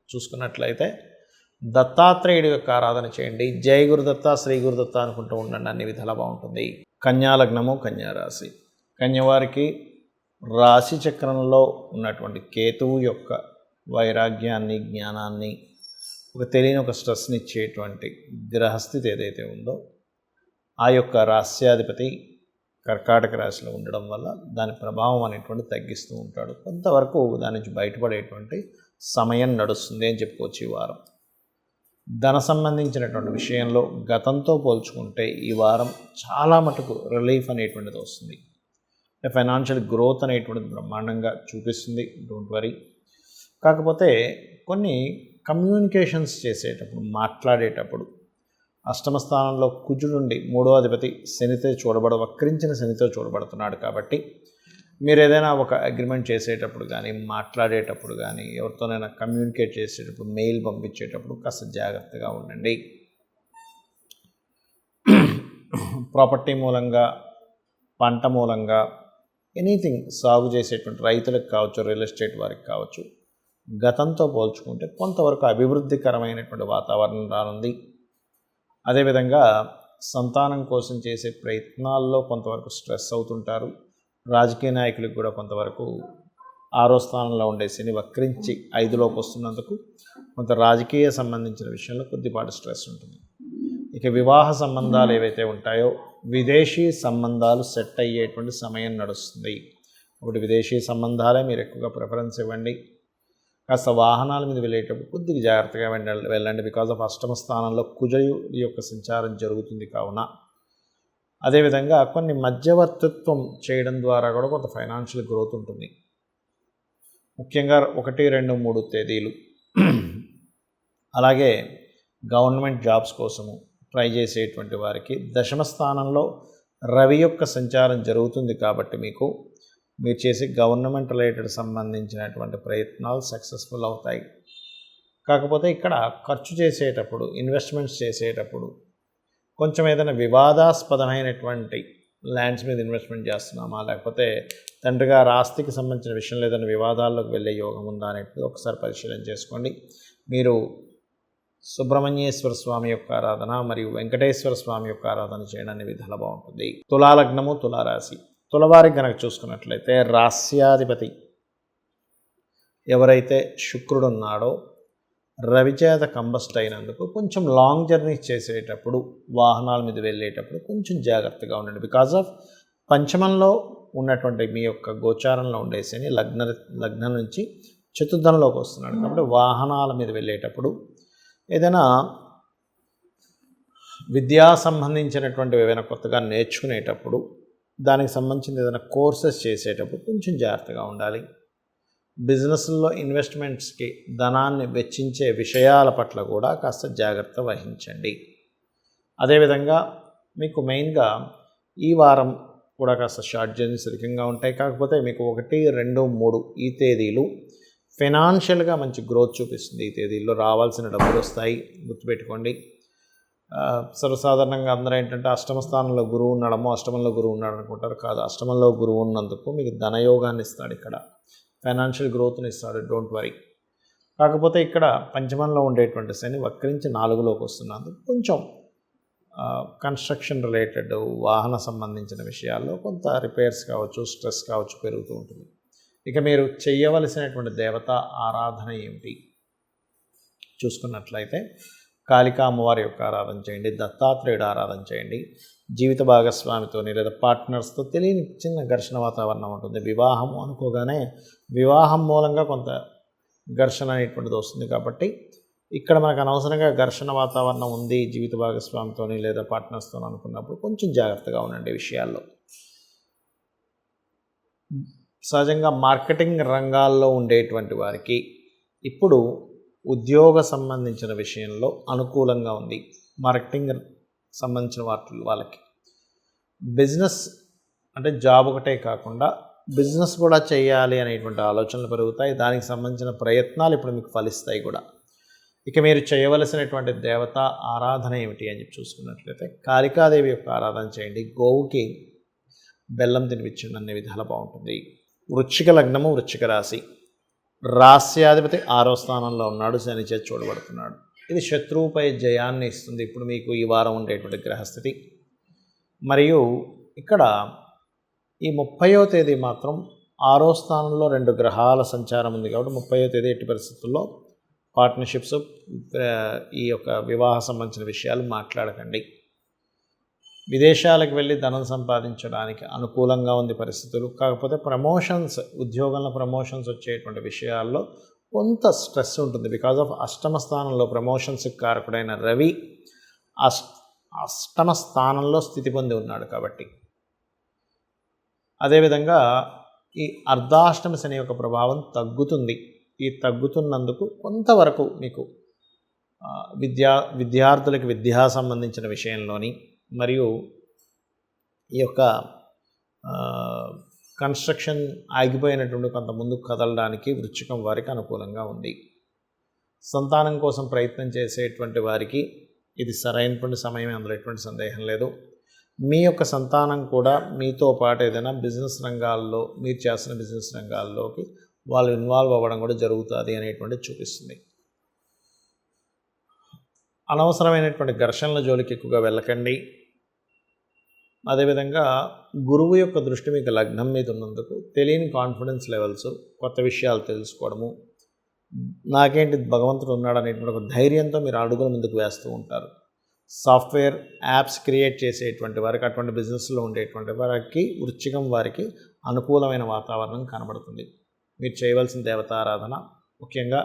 చూసుకున్నట్లయితే దత్తాత్రేయుడి యొక్క ఆరాధన చేయండి. జై గురుదత్త, శ్రీ గురుదత్త అనుకుంటూ ఉండండి, అన్ని విధాలా బాగుంటుంది. కన్యా లగ్నము, కన్యా రాశి. కన్యవారికి రాశి చక్రంలో ఉన్నటువంటి కేతువు యొక్క వైరాగ్యాన్ని, జ్ఞానాన్ని, తెలియని ఒక స్ట్రెస్ని ఇచ్చేటువంటి గ్రహస్థితి ఏదైతే ఉందో ఆ యొక్క రాస్యాధిపతి కర్కాటక రాశిలో ఉండడం వల్ల దాని ప్రభావం అనేటువంటి తగ్గిస్తూ ఉంటాడు. కొంతవరకు దాని నుంచి బయటపడేటువంటి సమయం నడుస్తుంది అని చెప్పుకోవచ్చు. ఈ వారం ధన సంబంధించినటువంటి విషయంలో గతంతో పోల్చుకుంటే ఈ వారం చాలా మటుకు రిలీఫ్ అనేటువంటిది వస్తుంది. ఫైనాన్షియల్ గ్రోత్ అనేటువంటిది బ్రహ్మాండంగా చూపిస్తుంది, డోంట్ వరీ. కాకపోతే కొన్ని కమ్యూనికేషన్స్ చేసేటప్పుడు, మాట్లాడేటప్పుడు అష్టమ స్థానంలో కుజుడుండి 3వ అధిపతి శనితో వక్రించిన శనితో చూడబడుతున్నాడు. కాబట్టి మీరు ఏదైనా ఒక అగ్రిమెంట్ చేసేటప్పుడు కానీ, మాట్లాడేటప్పుడు కానీ, ఎవరితోనైనా కమ్యూనికేట్ చేసేటప్పుడు, మెయిల్ పంపించేటప్పుడు కాస్త జాగ్రత్తగా ఉండండి. ప్రాపర్టీ మూలంగా, పంట మూలంగా, ఎనీథింగ్ సాగు చేసేటువంటి రైతులకు కావచ్చు, రియల్ ఎస్టేట్ వారికి కావచ్చు, గతంతో పోల్చుకుంటే కొంతవరకు అభివృద్ధికరమైనటువంటి వాతావరణం రానుంది. అదేవిధంగా సంతానం కోసం చేసే ప్రయత్నాల్లో కొంతవరకు స్ట్రెస్ అవుతుంటారు. రాజకీయ నాయకులకు కూడా కొంతవరకు 6వ స్థానంలో ఉండే శని వక్రించి 5లోకి వస్తున్నందుకు కొంత రాజకీయ సంబంధించిన విషయంలో కొద్దిపాటి స్ట్రెస్ ఉంటుంది. ఇక వివాహ సంబంధాలు ఏవైతే ఉంటాయో విదేశీ సంబంధాలు సెట్ అయ్యేటువంటి సమయం నడుస్తుంది. ఇప్పుడు విదేశీ సంబంధాలే మీరు ఎక్కువగా ప్రిఫరెన్స్ ఇవ్వండి. కాస్త వాహనాల మీద వెళ్ళేటప్పుడు కొద్దిగా జాగ్రత్తగా వెళ్ళండి. బికాజ్ ఆఫ్ అష్టమ స్థానంలో కుజుడి యొక్క సంచారం జరుగుతుంది కావున. అదేవిధంగా కొన్ని మధ్యవర్తిత్వం చేయడం ద్వారా కూడా కొంత ఫైనాన్షియల్ గ్రోత్ ఉంటుంది. ముఖ్యంగా 1, 2, 3 తేదీలు. అలాగే గవర్నమెంట్ జాబ్స్ కోసము ట్రై చేసేటువంటి వారికి దశమ స్థానంలో రవి యొక్క సంచారం జరుగుతుంది. కాబట్టి మీరు చేసే గవర్నమెంట్ రిలేటెడ్ సంబంధించినటువంటి ప్రయత్నాలు సక్సెస్ఫుల్ అవుతాయి. కాకపోతే ఇక్కడ ఖర్చు చేసేటప్పుడు, ఇన్వెస్ట్మెంట్స్ చేసేటప్పుడు కొంచెం ఏదైనా వివాదాస్పదమైనటువంటి ల్యాండ్స్ మీద ఇన్వెస్ట్మెంట్ చేస్తున్నామా, లేకపోతే తండ్రి గారి ఆస్తికి సంబంధించిన విషయంలో ఏదైనా వివాదాల్లోకి వెళ్ళే యోగం ఉందా అనేది ఒకసారి పరిశీలన చేసుకోండి. మీరు సుబ్రహ్మణ్యేశ్వర స్వామి యొక్క ఆరాధన మరియు వెంకటేశ్వర స్వామి యొక్క ఆరాధన చేయడానికి విధాలు బాగుంటుంది. తులాలగ్నము, తులారాశి. తులవారికి కనుక చూసుకున్నట్లయితే రాస్యాధిపతి ఎవరైతే శుక్రుడు ఉన్నాడో రవిచేత కంబస్ట్ అయినందుకు కొంచెం లాంగ్ జర్నీస్ చేసేటప్పుడు, వాహనాల మీద వెళ్ళేటప్పుడు కొంచెం జాగ్రత్తగా ఉండండి. బికాజ్ ఆఫ్ పంచమంలో ఉన్నటువంటి మీ యొక్క గోచారంలో ఉండే శని లగ్నం నుంచి చతుర్థంలోకి వస్తున్నాడు. కాబట్టి వాహనాల మీద వెళ్ళేటప్పుడు, ఏదైనా విద్యా సంబంధించినటువంటి ఏదైనా కొత్తగా నేర్చుకునేటప్పుడు, దానికి సంబంధించిన ఏదైనా కోర్సెస్ చేసేటప్పుడు కొంచెం జాగ్రత్తగా ఉండాలి. బిజినెస్లో ఇన్వెస్ట్మెంట్స్కి ధనాన్ని వెచ్చించే విషయాల పట్ల కూడా కాస్త జాగ్రత్త వహించండి. అదేవిధంగా మీకు మెయిన్గా ఈ వారం కూడా కాస్త షార్ట్ జర్నీస్ అధికంగా ఉంటాయి. కాకపోతే మీకు 1, 2, 3 ఈ తేదీలు ఫైనాన్షియల్గా మంచి గ్రోత్ చూపిస్తుంది. ఈ తేదీల్లో రావాల్సిన డబ్బులు వస్తాయి, గుర్తుపెట్టుకోండి. సర్వసాధారణంగా అందరూ ఏంటంటే అష్టమ స్థానంలో గురువు ఉన్నాడమో, అష్టమంలో గురువు ఉన్నాడు అనుకుంటారు. కాదు, అష్టమంలో గురువు ఉన్నందుకు మీకు ధనయోగాన్ని ఇస్తాడు, ఇక్కడ ఫైనాన్షియల్ గ్రోత్ని ఇస్తాడు, డోంట్ వరీ. కాకపోతే ఇక్కడ పంచమంలో ఉండేటువంటి శని వక్రించి 4లోకి వస్తున్నందుకు కొంచెం కన్స్ట్రక్షన్ రిలేటెడ్, వాహన సంబంధించిన విషయాల్లో కొంత రిపేర్స్ కావచ్చు, స్ట్రెస్ కావచ్చు పెరుగుతూ ఉంటుంది. ఇక మీరు చేయవలసినటువంటి దేవత ఆరాధన ఏమిటి చూసుకున్నట్లయితే కాళికా అమ్మవారి యొక్క ఆరాధన చేయండి, దత్తాత్రేయుడు ఆరాధన చేయండి. జీవిత భాగస్వామితో లేదా పార్ట్నర్స్తో తెలియని చిన్న ఘర్షణ వాతావరణం ఉంటుంది. వివాహం అనుకోగానే వివాహం మూలంగా కొంత ఘర్షణ అనేటువంటిది వస్తుంది. కాబట్టి ఇక్కడ మనకు అనవసరంగా ఘర్షణ వాతావరణం ఉంది జీవిత భాగస్వామితో లేదా పార్ట్నర్స్తో అనుకున్నప్పుడు కొంచెం జాగ్రత్తగా ఉండండి విషయాల్లో. సహజంగా మార్కెటింగ్ రంగాల్లో ఉండేటువంటి వారికి ఇప్పుడు ఉద్యోగ సంబంధించిన విషయంలో అనుకూలంగా ఉంది. మార్కెటింగ్ సంబంధించిన వాళ్ళకి బిజినెస్ అంటే జాబ్ ఒకటే కాకుండా బిజినెస్ కూడా చేయాలి అనేటువంటి ఆలోచనలు పెరుగుతాయి. దానికి సంబంధించిన ప్రయత్నాలు ఇప్పుడు మీకు ఫలిస్తాయి కూడా. ఇక మీరు చేయవలసినటువంటి దేవత ఆరాధన ఏమిటి అని చెప్పి చూసుకున్నట్లయితే కాళికాదేవి యొక్క ఆరాధన చేయండి. గోవుకి బెల్లం తినిపించండి, అన్ని విధాలు బాగుంటుంది. వృశ్చిక లగ్నము, వృశ్చిక రాశి. రాస్యాధిపతి 6వ స్థానంలో ఉన్నాడు, శని చేత చూడబడుతున్నాడు. ఇది శత్రువుపై జయాన్ని ఇస్తుంది ఇప్పుడు మీకు ఈ వారం ఉండేటువంటి గ్రహస్థితి. మరియు ఇక్కడ ఈ 30వ తేదీ మాత్రం 6వ స్థానంలో 2 గ్రహాల సంచారం ఉంది కాబట్టి 30వ తేదీ ఎట్టి పరిస్థితుల్లో పార్ట్నర్షిప్స్, ఈ యొక్క వివాహ సంబంధించిన విషయాలు మాట్లాడకండి. విదేశాలకు వెళ్ళి ధనం సంపాదించడానికి అనుకూలంగా ఉంది పరిస్థితులు. కాకపోతే ప్రమోషన్స్, ఉద్యోగంలో ప్రమోషన్స్ వచ్చేటువంటి విషయాల్లో కొంత స్ట్రెస్ ఉంటుంది. బికాజ్ ఆఫ్ అష్టమ స్థానంలో ప్రమోషన్స్కి కారకుడైన రవి అష్టమ స్థానంలో స్థితి పొంది ఉన్నాడు కాబట్టి. అదేవిధంగా ఈ అర్ధాష్టమ శని యొక్క ప్రభావం తగ్గుతుంది. ఈ తగ్గుతున్నందుకు కొంతవరకు మీకు విద్యార్థులకి విద్యా సంబంధించిన విషయంలోని మరియు ఈ యొక్క కన్స్ట్రక్షన్ ఆగిపోయినటువంటి కొంత ముందుకు కదలడానికి వృశ్చికం వారికి అనుకూలంగా ఉంది. సంతానం కోసం ప్రయత్నం చేసేటువంటి వారికి ఇది సరైనటువంటి సమయమే, అందులో ఎటువంటి సందేహం లేదు. మీ యొక్క సంతానం కూడా మీతో పాటు ఏదైనా బిజినెస్ రంగాల్లో, మీరు చేస్తున్న బిజినెస్ రంగాల్లోకి వాళ్ళు ఇన్వాల్వ్ అవ్వడం కూడా జరుగుతుంది అనేటువంటి చూపిస్తుంది. అనవసరమైనటువంటి ఘర్షణల జోలికి ఎక్కువగా వెళ్ళకండి. అదేవిధంగా గురువు యొక్క దృష్టి మీకు లగ్నం మీద ఉన్నందుకు తెలియని కాన్ఫిడెన్స్ లెవెల్స్, కొత్త విషయాలు తెలుసుకోవడము, నాకేంటి భగవంతుడు ఉన్నాడు అనేటువంటి ఒక ధైర్యంతో మీరు అడుగుల ముందుకు వేస్తూ ఉంటారు. సాఫ్ట్వేర్ యాప్స్ క్రియేట్ చేసేటువంటి వారికి, అటువంటి బిజినెస్లో ఉండేటువంటి వారికి, వృశ్చికం వారికి అనుకూలమైన వాతావరణం కనబడుతుంది. మీరు చేయవలసిన దేవతారాధన ముఖ్యంగా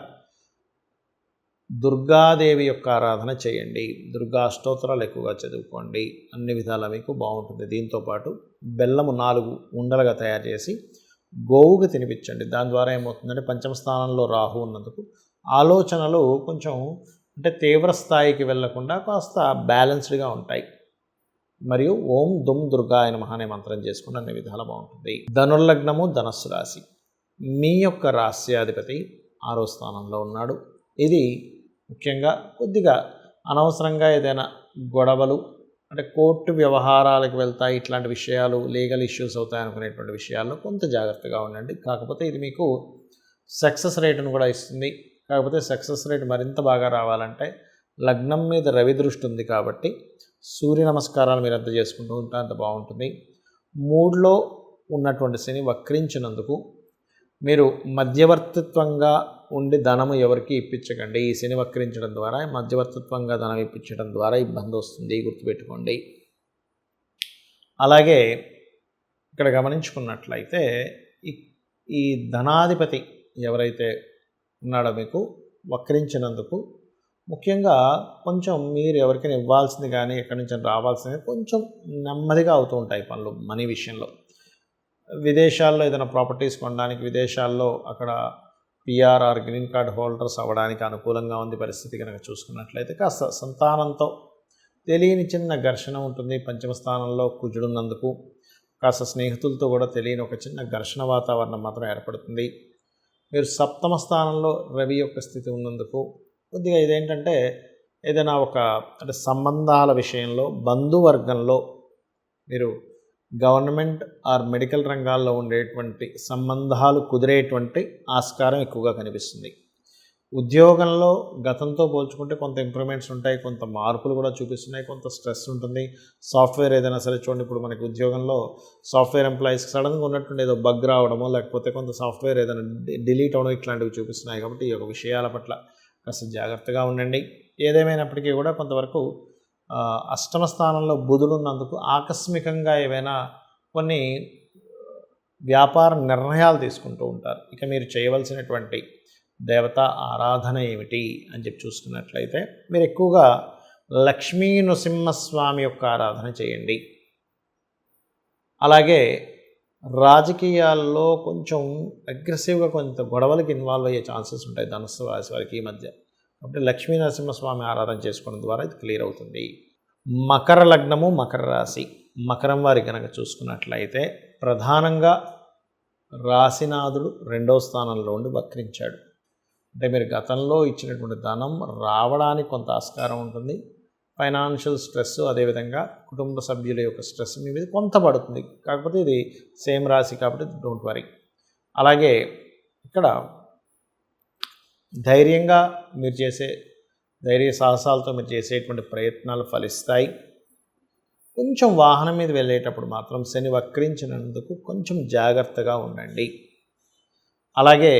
దుర్గాదేవి యొక్క ఆరాధన చేయండి. దుర్గా అష్టోత్తరాలు ఎక్కువగా చదువుకోండి. అన్ని విధాలా మీకు బాగుంటుంది. దీంతోపాటు బెల్లము 4 ఉండలుగా తయారు చేసి గోవుకి తినిపించండి. దాని ద్వారా ఏమవుతుందంటే పంచమ స్థానంలో రాహు ఉన్నందుకు ఆలోచనలు కొంచెం అంటే తీవ్ర స్థాయికి వెళ్లకుండా కాస్త బ్యాలెన్స్డ్గా ఉంటాయి. మరియు ఓం దుమ్ దుర్గాయ నమః అనే మంత్రం చేసుకుని అన్ని విధాలా బాగుంటుంది. ధనుర్లగ్నము, ధనస్సు రాశి. మీ యొక్క రాశ్యాధిపతి 6వ స్థానంలో ఉన్నాడు. ఇది ముఖ్యంగా కొద్దిగా అనవసరంగా ఏదైనా గొడవలు అంటే కోర్టు వ్యవహారాలకు వెళ్తాయి, ఇట్లాంటి విషయాలు లీగల్ ఇష్యూస్ అవుతాయి అనుకునేటువంటి విషయాల్లో కొంత జాగ్రత్తగా ఉండండి. కాకపోతే ఇది మీకు సక్సెస్ రేటును కూడా ఇస్తుంది. కాకపోతే సక్సెస్ రేట్ మరింత బాగా రావాలంటే లగ్నం మీద రవి దృష్టి ఉంది కాబట్టి సూర్య నమస్కారాలు మీరు అంత చేసుకుంటూ ఉంటే అంత బాగుంటుంది. 3లో ఉన్నటువంటి శని వక్రించినందుకు మీరు మధ్యవర్తిత్వంగా ఉండి ధనము ఎవరికి ఇప్పించకండి. ఈ శని వక్రించడం ద్వారా మధ్యవర్తిత్వంగా ధనం ఇప్పించడం ద్వారా ఇబ్బంది వస్తుంది, గుర్తుపెట్టుకోండి. అలాగే ఇక్కడ గమనించుకున్నట్లయితే ఈ ధనాధిపతి ఎవరైతే ఉన్నాడో మీకు వక్రించినందుకు ముఖ్యంగా కొంచెం మీరు ఎవరికైనా ఇవ్వాల్సింది కానీ ఎక్కడి నుంచి రావాల్సింది కొంచెం నెమ్మదిగా అవుతూ ఉంటాయి పనులు మనీ విషయంలో. విదేశాల్లో ఏదైనా ప్రాపర్టీస్ కొనడానికి, విదేశాల్లో అక్కడ పిఆర్ఆర్ గ్రీన్ కార్డ్ హోల్డర్స్ అవ్వడానికి అనుకూలంగా ఉంది పరిస్థితి కనుక చూసుకున్నట్లయితే. కాస్త సంతానంతో తెలియని చిన్న ఘర్షణ ఉంటుంది. పంచమ స్థానంలో కుజుడున్నందుకు కాస్త స్నేహితులతో కూడా తెలియని ఒక చిన్న ఘర్షణ వాతావరణం మాత్రం ఏర్పడుతుంది. మీరు సప్తమ స్థానంలో రవి యొక్క స్థితి ఉన్నందుకు కొద్దిగా ఇదేంటంటే ఏదైనా ఒక అంటే సంబంధాల విషయంలో, బంధువర్గంలో మీరు గవర్నమెంట్ ఆర్ మెడికల్ రంగాల్లో ఉండేటువంటి సంబంధాలు కుదిరేటువంటి ఆస్కారం ఎక్కువగా కనిపిస్తుంది. ఉద్యోగంలో గతంతో పోల్చుకుంటే కొంత ఇంప్రూవ్మెంట్స్ ఉంటాయి, కొంత మార్పులు కూడా చూపిస్తున్నాయి, కొంత స్ట్రెస్ ఉంటుంది. సాఫ్ట్వేర్ ఏదైనా సరే చూడండి, ఇప్పుడు మనకి ఉద్యోగంలో సాఫ్ట్వేర్ ఎంప్లాయీస్కి సడన్గా ఉన్నటువంటి ఏదో బగ్ రావడమో లేకపోతే కొంత సాఫ్ట్వేర్ ఏదైనా డిలీట్ అవ్వడం ఇట్లాంటివి చూపిస్తున్నాయి. కాబట్టి ఈ యొక్క విషయాల పట్ల కాస్త జాగ్రత్తగా ఉండండి. ఏదేమైనప్పటికీ కూడా కొంతవరకు అష్టమ స్థానంలో బుధుడు ఉన్నందుకు ఆకస్మికంగా ఏవైనా కొన్ని వ్యాపార నిర్ణయాలు తీసుకుంటూ ఉంటారు. ఇక మీరు చేయవలసినటువంటి దేవతా ఆరాధన ఏమిటి అని చెప్పి చూసుకున్నట్లయితే మీరు ఎక్కువగా లక్ష్మీ నృసింహస్వామి యొక్క ఆరాధన చేయండి. అలాగే రాజకీయాల్లో కొంచెం అగ్రెసివ్గా కొంత గొడవలకు ఇన్వాల్వ్ అయ్యే ఛాన్సెస్ ఉంటాయి ధనుస్సు రాశి వారికి ఈ మధ్య. కాబట్టి లక్ష్మీ నరసింహస్వామి ఆరాధన చేసుకోవడం ద్వారా ఇది క్లియర్ అవుతుంది. మకర లగ్నము, మకర రాశి. మకరం వారి కనుక చూసుకున్నట్లయితే ప్రధానంగా రాశినాథుడు 2వ స్థానంలో ఉండి వక్రించాడు. అంటే మీరు గతంలో ఇచ్చినటువంటి ధనం రావడానికి కొంత ఆస్కారం ఉంటుంది. ఫైనాన్షియల్ స్ట్రెస్, అదేవిధంగా కుటుంబ సభ్యుల యొక్క స్ట్రెస్ మీ మీద కొంత పడుతుంది. కాకపోతే ఇది సేమ్ రాశి కాబట్టి డోంట్ వరీ. అలాగే ఇక్కడ ధైర్యంగా మీరు చేసే ధైర్య సాహసాలతో మీరు చేసేటువంటి ప్రయత్నాలు ఫలిస్తాయి. కొంచెం వాహనం మీద వెళ్ళేటప్పుడు మాత్రం శని వక్రించినందుకు కొంచెం జాగ్రత్తగా ఉండండి. అలాగే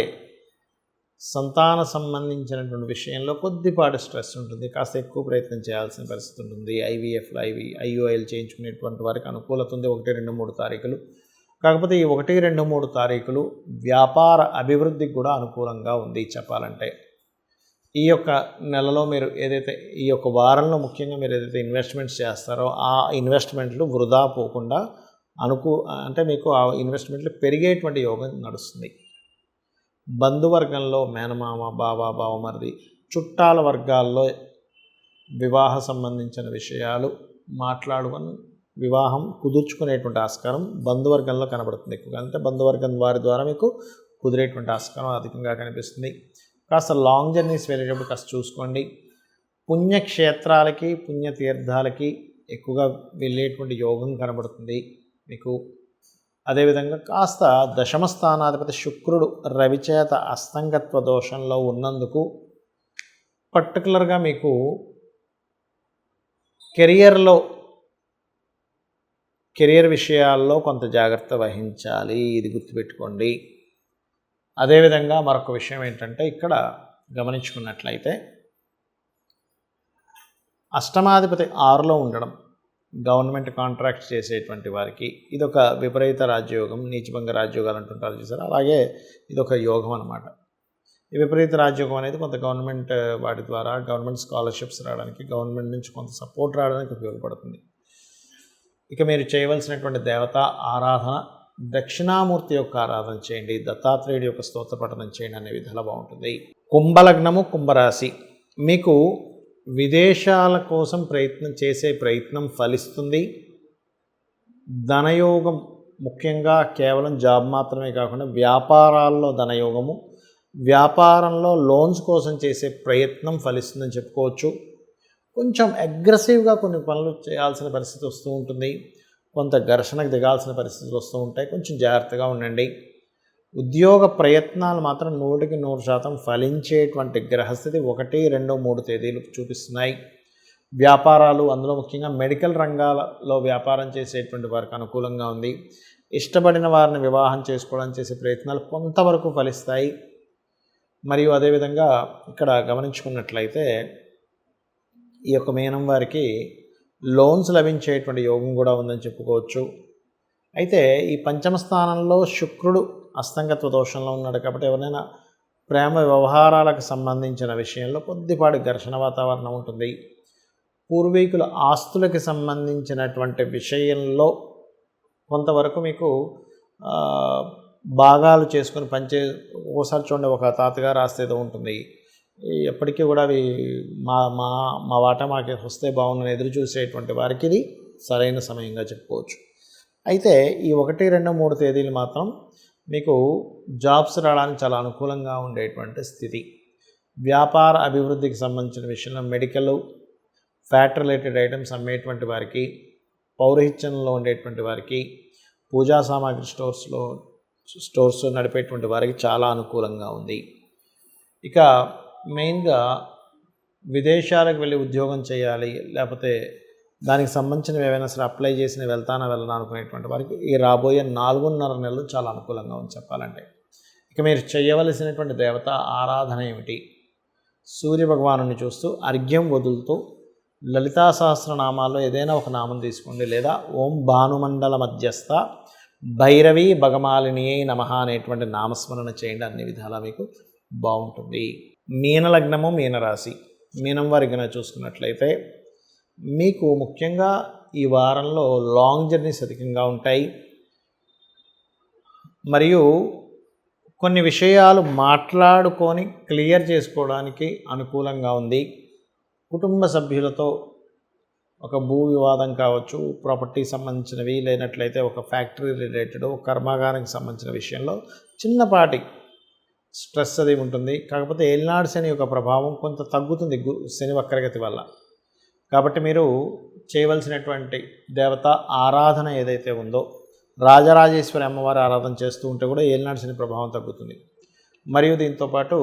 సంతాన సంబంధించినటువంటి విషయంలో కొద్దిపాటి స్ట్రెస్ ఉంటుంది, కాస్త ఎక్కువ ప్రయత్నం చేయాల్సిన పరిస్థితి ఉంటుంది. ఐవీఎఫ్లో ఐయుఐలు చేయించుకునేటువంటి వారికి అనుకూలత ఉంది 1, 2, 3 తారీఖులు. కాకపోతే ఈ 1, 2, 3 తారీఖులు వ్యాపార అభివృద్ధికి కూడా అనుకూలంగా ఉంది చెప్పాలంటే. ఈ యొక్క నెలలో మీరు ఏదైతే ఈ యొక్క వారంలో ముఖ్యంగా మీరు ఏదైతే ఇన్వెస్ట్మెంట్స్ చేస్తారో ఆ ఇన్వెస్ట్మెంట్లు వృధా పోకుండా అంటే మీకు ఆ ఇన్వెస్ట్మెంట్లు పెరిగేటువంటి యోగం నడుస్తుంది. బంధువర్గంలో మేనమామ, బావమరిది, చుట్టాల వర్గాల్లో వివాహ సంబంధించిన విషయాలు మాట్లాడుకొని వివాహం కుదుర్చుకునేటువంటి ఆస్కారం బంధువర్గంలో కనబడుతుంది ఎక్కువగా. అంటే బంధువర్గం వారి ద్వారా మీకు కుదిరేటువంటి ఆస్కారం అధికంగా కనిపిస్తుంది. కాస్త లాంగ్ జర్నీస్ వెళ్ళేటప్పుడు కాస్త చూసుకోండి. పుణ్యక్షేత్రాలకి పుణ్యతీర్థాలకి ఎక్కువగా వెళ్ళేటువంటి యోగం కనబడుతుంది మీకు. అదేవిధంగా కాస్త దశమ స్థానాధిపతి శుక్రుడు రవిచేత అస్తంగత్వ దోషంలో ఉన్నందుకు పర్టికులర్గా మీకు కెరియర్ విషయాల్లో కొంత జాగ్రత్త వహించాలి, ఇది గుర్తుపెట్టుకోండి. అదేవిధంగా మరొక విషయం ఏంటంటే ఇక్కడ గమనించుకున్నట్లయితే అష్టమాధిపతి 6లో ఉండడం గవర్నమెంట్ కాంట్రాక్ట్స్ చేసేటువంటి వారికి ఇదొక విపరీత రాజ్యయోగం, నీచభంగ రాజ్యోగాలు అంటుంటారు చూసారు, అలాగే ఇదొక యోగం అనమాట. ఈ విపరీత రాజ్యోగం అనేది కొంత గవర్నమెంట్ వాటి ద్వారా గవర్నమెంట్ స్కాలర్షిప్స్ రావడానికి, గవర్నమెంట్ నుంచి కొంత సపోర్ట్ రావడానికి ఉపయోగపడుతుంది. ఇక మీరు చేయవలసినటువంటి దేవత ఆరాధన దక్షిణామూర్తి యొక్క ఆరాధన చేయండి, దత్తాత్రేయుడి యొక్క స్తోత్ర పఠనం చేయండి, అనే విధాలు బాగుంటుంది. కుంభలగ్నము, కుంభరాశి, మీకు విదేశాల కోసం ప్రయత్నం ఫలిస్తుంది. ధనయోగం ముఖ్యంగా కేవలం జాబ్ మాత్రమే కాకుండా వ్యాపారాల్లో ధనయోగము, వ్యాపారంలో లోన్స్ కోసం చేసే ప్రయత్నం ఫలిస్తుందని చెప్పుకోవచ్చు. కొంచెం అగ్రెసివ్గా కొన్ని పనులు చేయాల్సిన పరిస్థితి వస్తూ ఉంటుంది, కొంత ఘర్షణకు దిగాల్సిన పరిస్థితులు వస్తూ ఉంటాయి, కొంచెం జాగ్రత్తగా ఉండండి. ఉద్యోగ ప్రయత్నాలు మాత్రం 100% ఫలించేటువంటి గ్రహస్థితి 1, 2, 3 తేదీలు చూపిస్తున్నాయి. వ్యాపారాలు, అందులో ముఖ్యంగా మెడికల్ రంగాలలో వ్యాపారం చేసేటువంటి వారికి అనుకూలంగా ఉంది. ఇష్టపడిన వారిని వివాహం చేసుకోవడానికి చేసే ప్రయత్నాలు కొంతవరకు ఫలిస్తాయి. మరియు అదేవిధంగా ఇక్కడ గమనించుకున్నట్లయితే ఈ యొక్క మీనం వారికి లోన్స్ లభించేటువంటి యోగం కూడా ఉందని చెప్పుకోవచ్చు. అయితే ఈ పంచమ స్థానంలో శుక్రుడు అస్తంగత్వ దోషంలో ఉన్నాడు కాబట్టి ఎవరైనా ప్రేమ వ్యవహారాలకు సంబంధించిన విషయంలో కొద్దిపాటి ఘర్షణ వాతావరణం ఉంటుంది. పూర్వీకుల ఆస్తులకి సంబంధించినటువంటి విషయంలో కొంతవరకు మీకు భాగాలు చేసుకొని ఒకసారి చూడండి, ఒక తాతగారు ఆస్తి ఏదో ఉంటుంది, ఎప్పటికీ కూడా అవి మా వాటా మాకు వస్తే బాగుందని ఎదురు చూసేటువంటి వారికి ఇది సరైన సమయంగా చెప్పుకోవచ్చు. అయితే ఈ 1, 2, 3 తేదీలు మాత్రం మీకు జాబ్స్ రావడానికి చాలా అనుకూలంగా ఉండేటువంటి స్థితి. వ్యాపార అభివృద్ధికి సంబంధించిన విషయంలో మెడికల్, ఫ్యాట్ రిలేటెడ్ ఐటమ్స్ అమ్మేటువంటి వారికి, పౌరహిత్యంలో ఉండేటువంటి వారికి, పూజా సామాగ్రి స్టోర్స్ నడిపేటువంటి వారికి చాలా అనుకూలంగా ఉంది. ఇక మెయిన్గా విదేశాలకు వెళ్ళి ఉద్యోగం చేయాలి, లేకపోతే దానికి సంబంధించినవి ఏవైనా సరే అప్లై చేసిన వెళ్ళనా అనుకునేటువంటి వారికి ఈ రాబోయే 4.5 నెలలు చాలా అనుకూలంగా ఉంది చెప్పాలంటే. ఇక మీరు చేయవలసినటువంటి దేవత ఆరాధన ఏమిటి? సూర్య భగవాను చూస్తూ అర్ఘ్యం వదులుతూ లలితా సహస్రనామాల్లో ఏదైనా ఒక నామం తీసుకోండి, లేదా ఓం భానుమండల మధ్యస్థ భైరవి భగమాలినియే నమః అనేటువంటి నామస్మరణ చేయండి, అన్ని విధాలా మీకు బాగుంటుంది. మీనలగ్నము, మీనరాశి, మీనం వారికి చూసుకున్నట్లయితే మీకు ముఖ్యంగా ఈ వారంలో లాంగ్ జర్నీస్ అధికంగా ఉంటాయి. మరియు కొన్ని విషయాలు మాట్లాడుకొని క్లియర్ చేసుకోవడానికి అనుకూలంగా ఉంది. కుటుంబ సభ్యులతో ఒక భూ వివాదం కావచ్చు, ప్రాపర్టీ సంబంధించినవి, లేనట్లయితే ఒక ఫ్యాక్టరీ రిలేటెడ్, ఒక కర్మాగారానికి సంబంధించిన విషయంలో చిన్నపాటి స్ట్రెస్ అది ఉంటుంది. కాకపోతే ఏలినాడు శని యొక్క ప్రభావం కొంత తగ్గుతుంది శని వక్రగతి వల్ల. కాబట్టి మీరు చేయవలసినటువంటి దేవత ఆరాధన ఏదైతే ఉందో, రాజరాజేశ్వరి అమ్మవారి ఆరాధన చేస్తూ ఉంటే కూడా ఏలినాడు శని ప్రభావం తగ్గుతుంది. మరియు దీంతోపాటు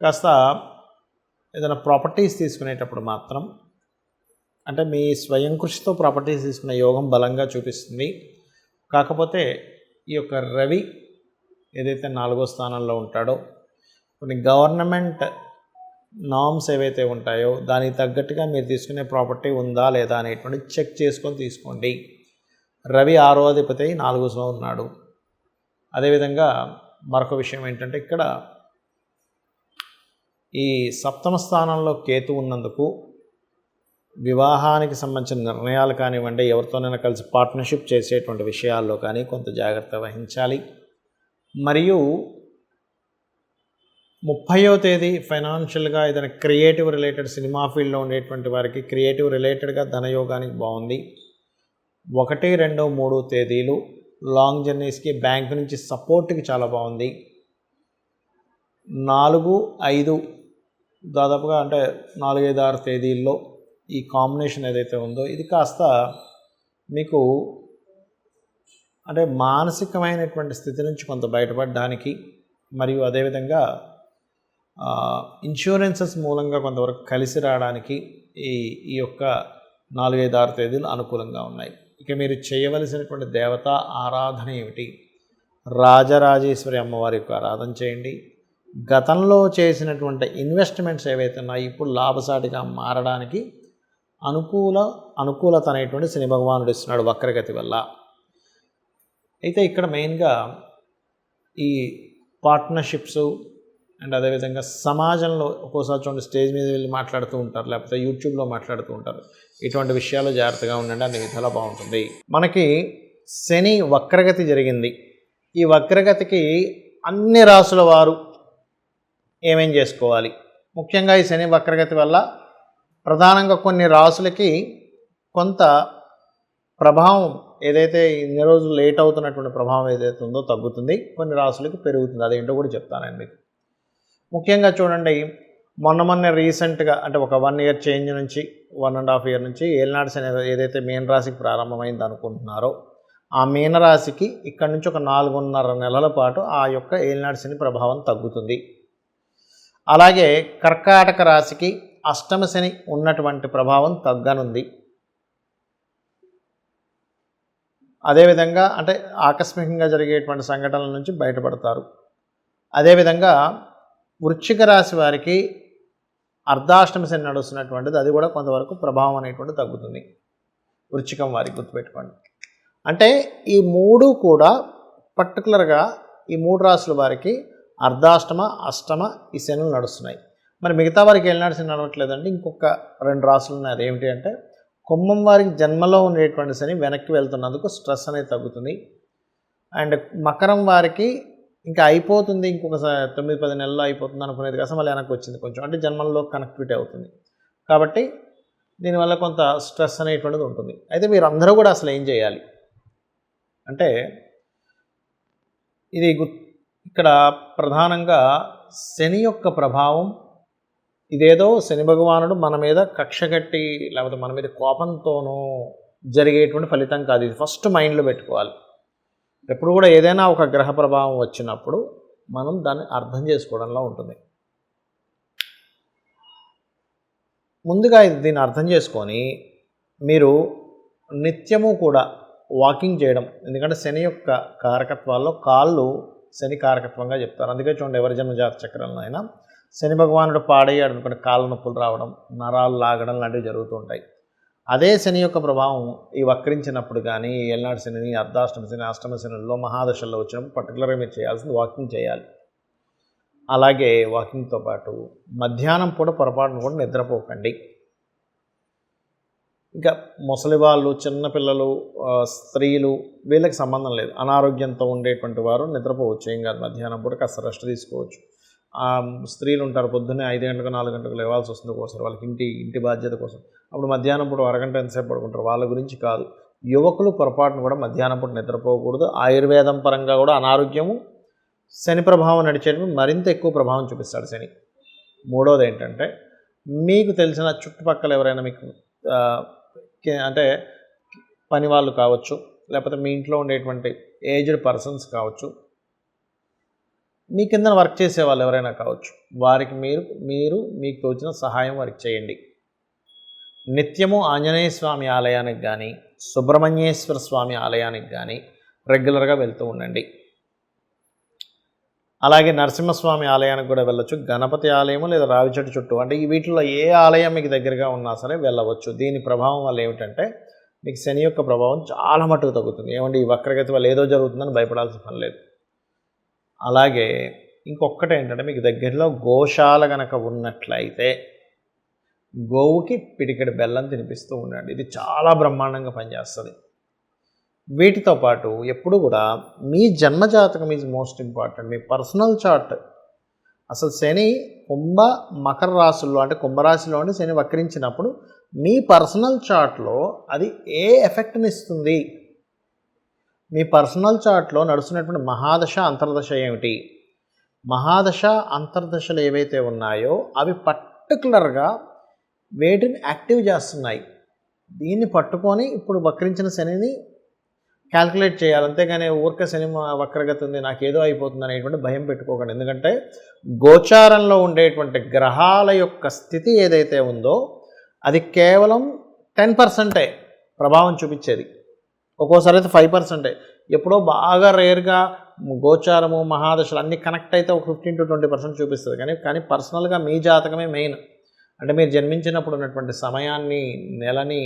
కాస్త ఏదైనా ప్రాపర్టీస్ తీసుకునేటప్పుడు మాత్రం అంటే మీ స్వయం కృషితో ప్రాపర్టీస్ తీసుకునే యోగం బలంగా చూపిస్తుంది. కాకపోతే ఈ యొక్క రవి ఏదైతే 4వ స్థానంలో ఉంటాడో కొన్ని గవర్నమెంట్ నామ్స్ ఏవైతే ఉంటాయో దానికి తగ్గట్టుగా మీరు తీసుకునే ప్రాపర్టీ ఉందా లేదా అనేటువంటి చెక్ చేసుకొని తీసుకోండి. రవి 6వ అధిపతి 4వ ఉన్నాడు. అదేవిధంగా మరొక విషయం ఏంటంటే ఇక్కడ ఈ 7వ స్థానంలో కేతు ఉన్నందుకు వివాహానికి సంబంధించిన నిర్ణయాలు కానివ్వండి, ఎవరితోనైనా కలిసి పార్ట్నర్షిప్ చేసేటువంటి విషయాల్లో కానీ కొంత జాగ్రత్త వహించాలి. మరియు 30వ తేదీ ఫైనాన్షియల్గా ఏదైనా క్రియేటివ్ రిలేటెడ్ సినిమా ఫీల్డ్లో ఉండేటువంటి వారికి క్రియేటివ్ రిలేటెడ్గా ధనయోగానికి బాగుంది. 1, 2, 3 తేదీలు లాంగ్ జర్నీస్కి బ్యాంక్ నుంచి సపోర్ట్కి చాలా బాగుంది. 4, 5 దాదాపుగా అంటే 4, 5, 6 తేదీల్లో ఈ కాంబినేషన్ ఏదైతే ఉందో ఇది కాస్త మీకు అంటే మానసికమైనటువంటి స్థితి నుంచి కొంత బయటపడడానికి మరియు అదేవిధంగా ఇన్సూరెన్సెస్ మూలంగా కొంతవరకు కలిసి రావడానికి ఈ యొక్క 4, 5, 6 తేదీలు అనుకూలంగా ఉన్నాయి. ఇక మీరు చేయవలసినటువంటి దేవత ఆరాధన ఏమిటి? రాజరాజేశ్వరి అమ్మవారి యొక్క ఆరాధన చేయండి. గతంలో చేసినటువంటి ఇన్వెస్ట్మెంట్స్ ఏవైతే ఉన్నాయో ఇప్పుడు లాభసాటిగా మారడానికి అనుకూలత అనేటువంటి శని భగవానుడు ఇస్తున్నాడు వక్రగతి వల్ల. అయితే ఇక్కడ మెయిన్గా ఈ పార్ట్నర్షిప్స్ అండ్ అదేవిధంగా సమాజంలో ఒక్కోసారి చూడండి స్టేజ్ మీద వెళ్ళి మాట్లాడుతూ ఉంటారు, లేకపోతే యూట్యూబ్లో మాట్లాడుతూ ఉంటారు. ఇటువంటి విషయాలు జాగ్రత్తగా ఉండండి, అన్ని విధాలా బాగుంటుంది. మనకి శని వక్రగతి జరిగింది. ఈ వక్రగతికి అన్ని రాసుల వారు ఏమేం చేసుకోవాలి? ముఖ్యంగా ఈ శని వక్రగతి వల్ల ప్రధానంగా కొన్ని రాసులకి కొంత ప్రభావం ఏదైతే ఇన్ని రోజులు లేట్ అవుతున్నటువంటి ప్రభావం ఏదైతే ఉందో తగ్గుతుంది, కొన్ని రాసులకి పెరుగుతుంది. అదేంటో కూడా చెప్తానండి మీకు. ముఖ్యంగా చూడండి, మొన్న రీసెంట్గా అంటే ఒక 1 ఇయర్ చేంజ్ నుంచి 1.5 ఇయర్ నుంచి ఏలినాటి శని ఏదైతే మీన రాశికి ప్రారంభమైంది అనుకుంటున్నారో ఆ మీనరాశికి ఇక్కడ నుంచి ఒక 4.5 నెలల పాటు ఆ యొక్క ఏలినాటి శని ప్రభావం తగ్గుతుంది. అలాగే కర్కాటక రాశికి అష్టమ శని ఉన్నటువంటి ప్రభావం తగ్గనుంది. అదేవిధంగా అంటే ఆకస్మికంగా జరిగేటువంటి సంఘటనల నుంచి బయటపడతారు. అదేవిధంగా వృశ్చిక రాశి వారికి అర్ధాష్టమ శని నడుస్తున్నటువంటిది, అది కూడా కొంతవరకు ప్రభావం అనేటువంటి తగ్గుతుంది. వృశ్చికం వారికి గుర్తుపెట్టుకోండి. అంటే ఈ 3 కూడా పర్టికులర్గా ఈ 3 రాశుల వారికి అర్ధాష్టమ అష్టమ ఈ శనులు నడుస్తున్నాయి. మరి మిగతా వారికి ఏలినాటి శని నడవట్లేదండి. ఇంకొక 2 రాశులు ఉన్నాయి. అదేమిటి అంటే కుంభం వారికి జన్మలో ఉండేటువంటి శని వెనక్కి వెళ్తున్నందుకు స్ట్రెస్ అనేది తగ్గుతుంది. అండ్ మకరం వారికి ఇంకా అయిపోతుంది, ఇంకొక 9-10 నెలల్లో అయిపోతుంది అనుకునేది కాస్త మళ్ళీ వెనక్కి వచ్చింది కొంచెం, అంటే జన్మల్లో కనెక్టివిటీ అవుతుంది. కాబట్టి దీనివల్ల కొంత స్ట్రెస్ అనేటువంటిది ఉంటుంది. అయితే మీరందరూ కూడా అసలు ఏం చేయాలి అంటే ఇది ఇక్కడ ప్రధానంగా శని యొక్క ప్రభావం ఇదేదో శని భగవానుడు మన మీద కక్షగట్టి లేకపోతే మన మీద కోపంతోనూ జరిగేటువంటి ఫలితం కాదు. ఇది ఫస్ట్ మైండ్లో పెట్టుకోవాలి. ఎప్పుడు కూడా ఏదైనా ఒక గ్రహ ప్రభావం వచ్చినప్పుడు మనం దాన్ని అర్థం చేసుకోవడంలో ఉంటుంది. ముందుగా దీన్ని అర్థం చేసుకొని మీరు నిత్యము కూడా వాకింగ్ చేయడం, ఎందుకంటే శని యొక్క కారకత్వాల్లో కాళ్ళు శని కారకత్వంగా చెప్తారు. అందుకే చూడండి ఎవరి జన్మజాత చక్రంలో అయినా శని భగవానుడు పాడయ్యాడు అనుకుంటే కాళ్ళ నొప్పులు రావడం, నరాలు లాగడం లాంటివి జరుగుతూ ఉంటాయి. అదే శని యొక్క ప్రభావం ఈ వక్రించినప్పుడు కానీ ఏలినాటి శని, అర్ధాష్టమ శని, అష్టమ శనుల్లో మహాదశల్లో వచ్చినప్పుడు పర్టికులర్గా మీరు చేయాల్సింది వాకింగ్ చేయాలి. అలాగే వాకింగ్తో పాటు మధ్యాహ్నం పూట పొరపాటును కూడా నిద్రపోకండి. ఇంకా ముసలి వాళ్ళు, చిన్నపిల్లలు, స్త్రీలు వీళ్ళకి సంబంధం లేదు. అనారోగ్యంతో ఉండేటువంటి వారు నిద్రపోవచ్చు, ఏం కాదు. మధ్యాహ్నం పూట కాస్త రెస్ట్ తీసుకోవచ్చు. స్త్రీలు ఉంటారు పొద్దున్నే 5 గంటలకు 4 గంటలకు లేవాల్సి వస్తుంది ఒక్కోసారి వాళ్ళకి ఇంటి బాధ్యత కోసం. అప్పుడు మధ్యాహ్నం పూట అరగంట ఎంతసేపు పడుకుంటారు, వాళ్ళ గురించి కాదు. యువకులు పొరపాటును కూడా మధ్యాహ్నం పూట నిద్రపోకూడదు. ఆయుర్వేదం పరంగా కూడా అనారోగ్యము శని ప్రభావం నడిచేటప్పుడు మరింత ఎక్కువ ప్రభావం చూపిస్తాడు శని. మూడవది ఏంటంటే మీకు తెలిసిన చుట్టుపక్కల ఎవరైనా మీకు అంటే పని వాళ్ళు కావచ్చు, లేకపోతే మీ ఇంట్లో ఉండేటువంటి ఏజ్డ్ పర్సన్స్ కావచ్చు, మీ కింద వర్క్ చేసే వాళ్ళు ఎవరైనా కావచ్చు, వారికి మీరు మీకు తోచిన సహాయం వారికి చేయండి. నిత్యము ఆంజనేయ స్వామి ఆలయానికి కానీ సుబ్రహ్మణ్యేశ్వర స్వామి ఆలయానికి కానీ రెగ్యులర్గా వెళ్తూ ఉండండి. అలాగే నరసింహస్వామి ఆలయానికి కూడా వెళ్ళొచ్చు. గణపతి ఆలయము లేదా రావి చెట్టు చుట్టూ, అంటే ఈ వీటిలో ఏ ఆలయం మీకు దగ్గరగా ఉన్నా సరే వెళ్ళవచ్చు. దీని ప్రభావం వల్ల ఏమిటంటే మీకు శని యొక్క ప్రభావం చాలా మట్టుకు తగ్గుతుంది. ఏమంటే ఈ వక్రగతి వల్ల ఏదో జరుగుతుందని భయపడాల్సిన పని లేదు. అలాగే ఇంకొకటి ఏంటంటే మీకు దగ్గరలో గోశాల కనుక ఉన్నట్లయితే గోవుకి పిడికెడు బెల్లం తినిపిస్తూ ఉండండి. ఇది చాలా బ్రహ్మాండంగా పనిచేస్తుంది. వీటితో పాటు ఎప్పుడు కూడా మీ జన్మజాతకం ఈజ్ మోస్ట్ ఇంపార్టెంట్. మీ పర్సనల్ చార్ట్, అసలు శని మకర రాశుల్లో అంటే కుంభరాశిలో ఉండి శని వక్రించినప్పుడు మీ పర్సనల్ చార్ట్లో అది ఏ ఎఫెక్ట్ని ఇస్తుంది, మీ పర్సనల్ చార్ట్లో నడుస్తున్నటువంటి మహాదశ అంతర్దశ ఏమిటి, మహాదశ అంతర్దశలు ఏవైతే ఉన్నాయో అవి పర్టికులర్గా వేటిని యాక్టివ్ చేస్తున్నాయి. దీన్ని పట్టుకొని ఇప్పుడు వక్రించిన శనిని క్యాల్కులేట్ చేయాలి. అంతేగాని ఊరికే శని వక్రగతి ఉంది నాకేదో అయిపోతుంది అనేటువంటి భయం పెట్టుకోకండి. ఎందుకంటే గోచారంలో ఉండేటువంటి గ్రహాల యొక్క స్థితి ఏదైతే ఉందో అది కేవలం 10% ప్రభావం చూపించేది. ఒక్కోసారి అయితే 5%. ఎప్పుడో బాగా రేర్గా గోచారము మహాదశలు అన్నీ కనెక్ట్ అయితే ఒక 15 to 20% చూపిస్తుంది. కానీ పర్సనల్గా మీ జాతకమే మెయిన్. అంటే మీరు జన్మించినప్పుడు ఉన్నటువంటి సమయాన్ని, నెలని,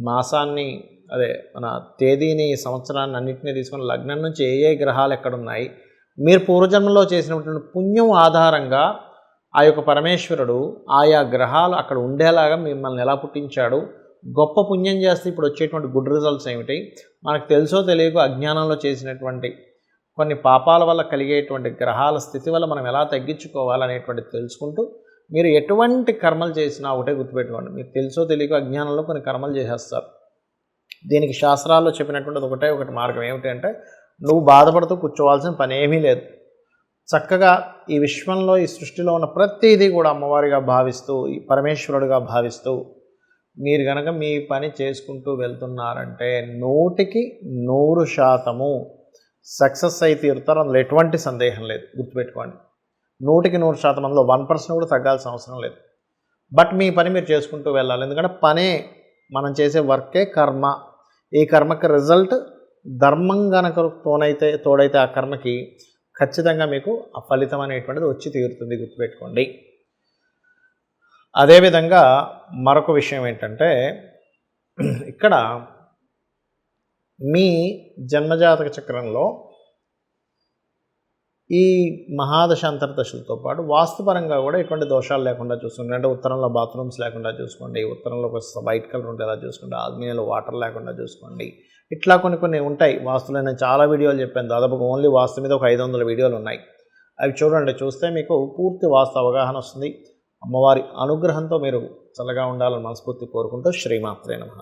మాసాన్ని, అదే మన తేదీని, సంవత్సరాన్ని అన్నింటినీ తీసుకొని లగ్నం నుంచి ఏ గ్రహాలు ఎక్కడున్నాయి, మీరు పూర్వజన్మలో చేసినటువంటి పుణ్యం ఆధారంగా ఆ యొక్క పరమేశ్వరుడు ఆయా గ్రహాలు అక్కడ ఉండేలాగా మిమ్మల్ని ఎలా పుట్టించాడు, గొప్ప పుణ్యం చేస్తే ఇప్పుడు వచ్చేటువంటి గుడ్ రిజల్ట్స్ ఏమిటి, మనకు తెలుసో తెలియకో అజ్ఞానంలో చేసినటువంటి కొన్ని పాపాల వల్ల కలిగేటువంటి గ్రహాల స్థితి వల్ల మనం ఎలా తగ్గించుకోవాలనేటువంటి తెలుసుకుంటూ మీరు ఎటువంటి కర్మలు చేసినా ఒకటే గుర్తుపెట్టుకోండి, మీరు తెలుసో తెలియకో అజ్ఞానంలో కొన్ని కర్మలు చేసేస్తారు. దీనికి శాస్త్రాల్లో చెప్పినటువంటిది ఒకటి మార్గం ఏమిటంటే నువ్వు బాధపడుతూ కూర్చోవాల్సిన పని ఏమీ లేదు. చక్కగా ఈ విశ్వంలో ఈ సృష్టిలో ఉన్న ప్రతిదీ కూడా అమ్మవారిగా భావిస్తూ, ఈ పరమేశ్వరుడిగా భావిస్తూ మీరు కనుక మీ పని చేసుకుంటూ వెళ్తున్నారంటే 100% సక్సెస్ అయితే తీరుతారు. అందులో ఎటువంటి సందేహం లేదు. గుర్తుపెట్టుకోండి, 100% అందులో 1% కూడా తగ్గాల్సిన అవసరం లేదు. బట్ మీ పని మీరు చేసుకుంటూ వెళ్ళాలి. ఎందుకంటే పనే మనం చేసే వర్కే కర్మ. ఈ కర్మకి రిజల్ట్ ధర్మం కనుక తోడైతే ఆ కర్మకి ఖచ్చితంగా మీకు ఆ ఫలితం అనేటువంటిది వచ్చి తీరుతుంది. గుర్తుపెట్టుకోండి. అదేవిధంగా మరొక విషయం ఏంటంటే ఇక్కడ మీ జన్మజాతక చక్రంలో ఈ మహాదశ అంతర్దశలతో పాటు వాస్తుపరంగా కూడా ఎటువంటి దోషాలు లేకుండా చూసుకోండి. అంటే ఉత్తరంలో బాత్రూమ్స్ లేకుండా చూసుకోండి, ఉత్తరంలో వైట్ కలర్ ఉండేలా చూసుకోండి, ఆగ్నేయంలో వాటర్ లేకుండా చూసుకోండి. ఇట్లా కొన్ని ఉంటాయి వాస్తులో. నేను చాలా వీడియోలు చెప్పాను, దాదాపు ఓన్లీ వాస్తు మీద ఒక 500 వీడియోలు ఉన్నాయి. అవి చూడండి, చూస్తే మీకు పూర్తి వాస్తు అవగాహన వస్తుంది. అమ్మవారి అనుగ్రహంతో మీరు చల్లగా ఉండాలని మనస్ఫూర్తి కోరుకుంటూ శ్రీమాత్రే నమః.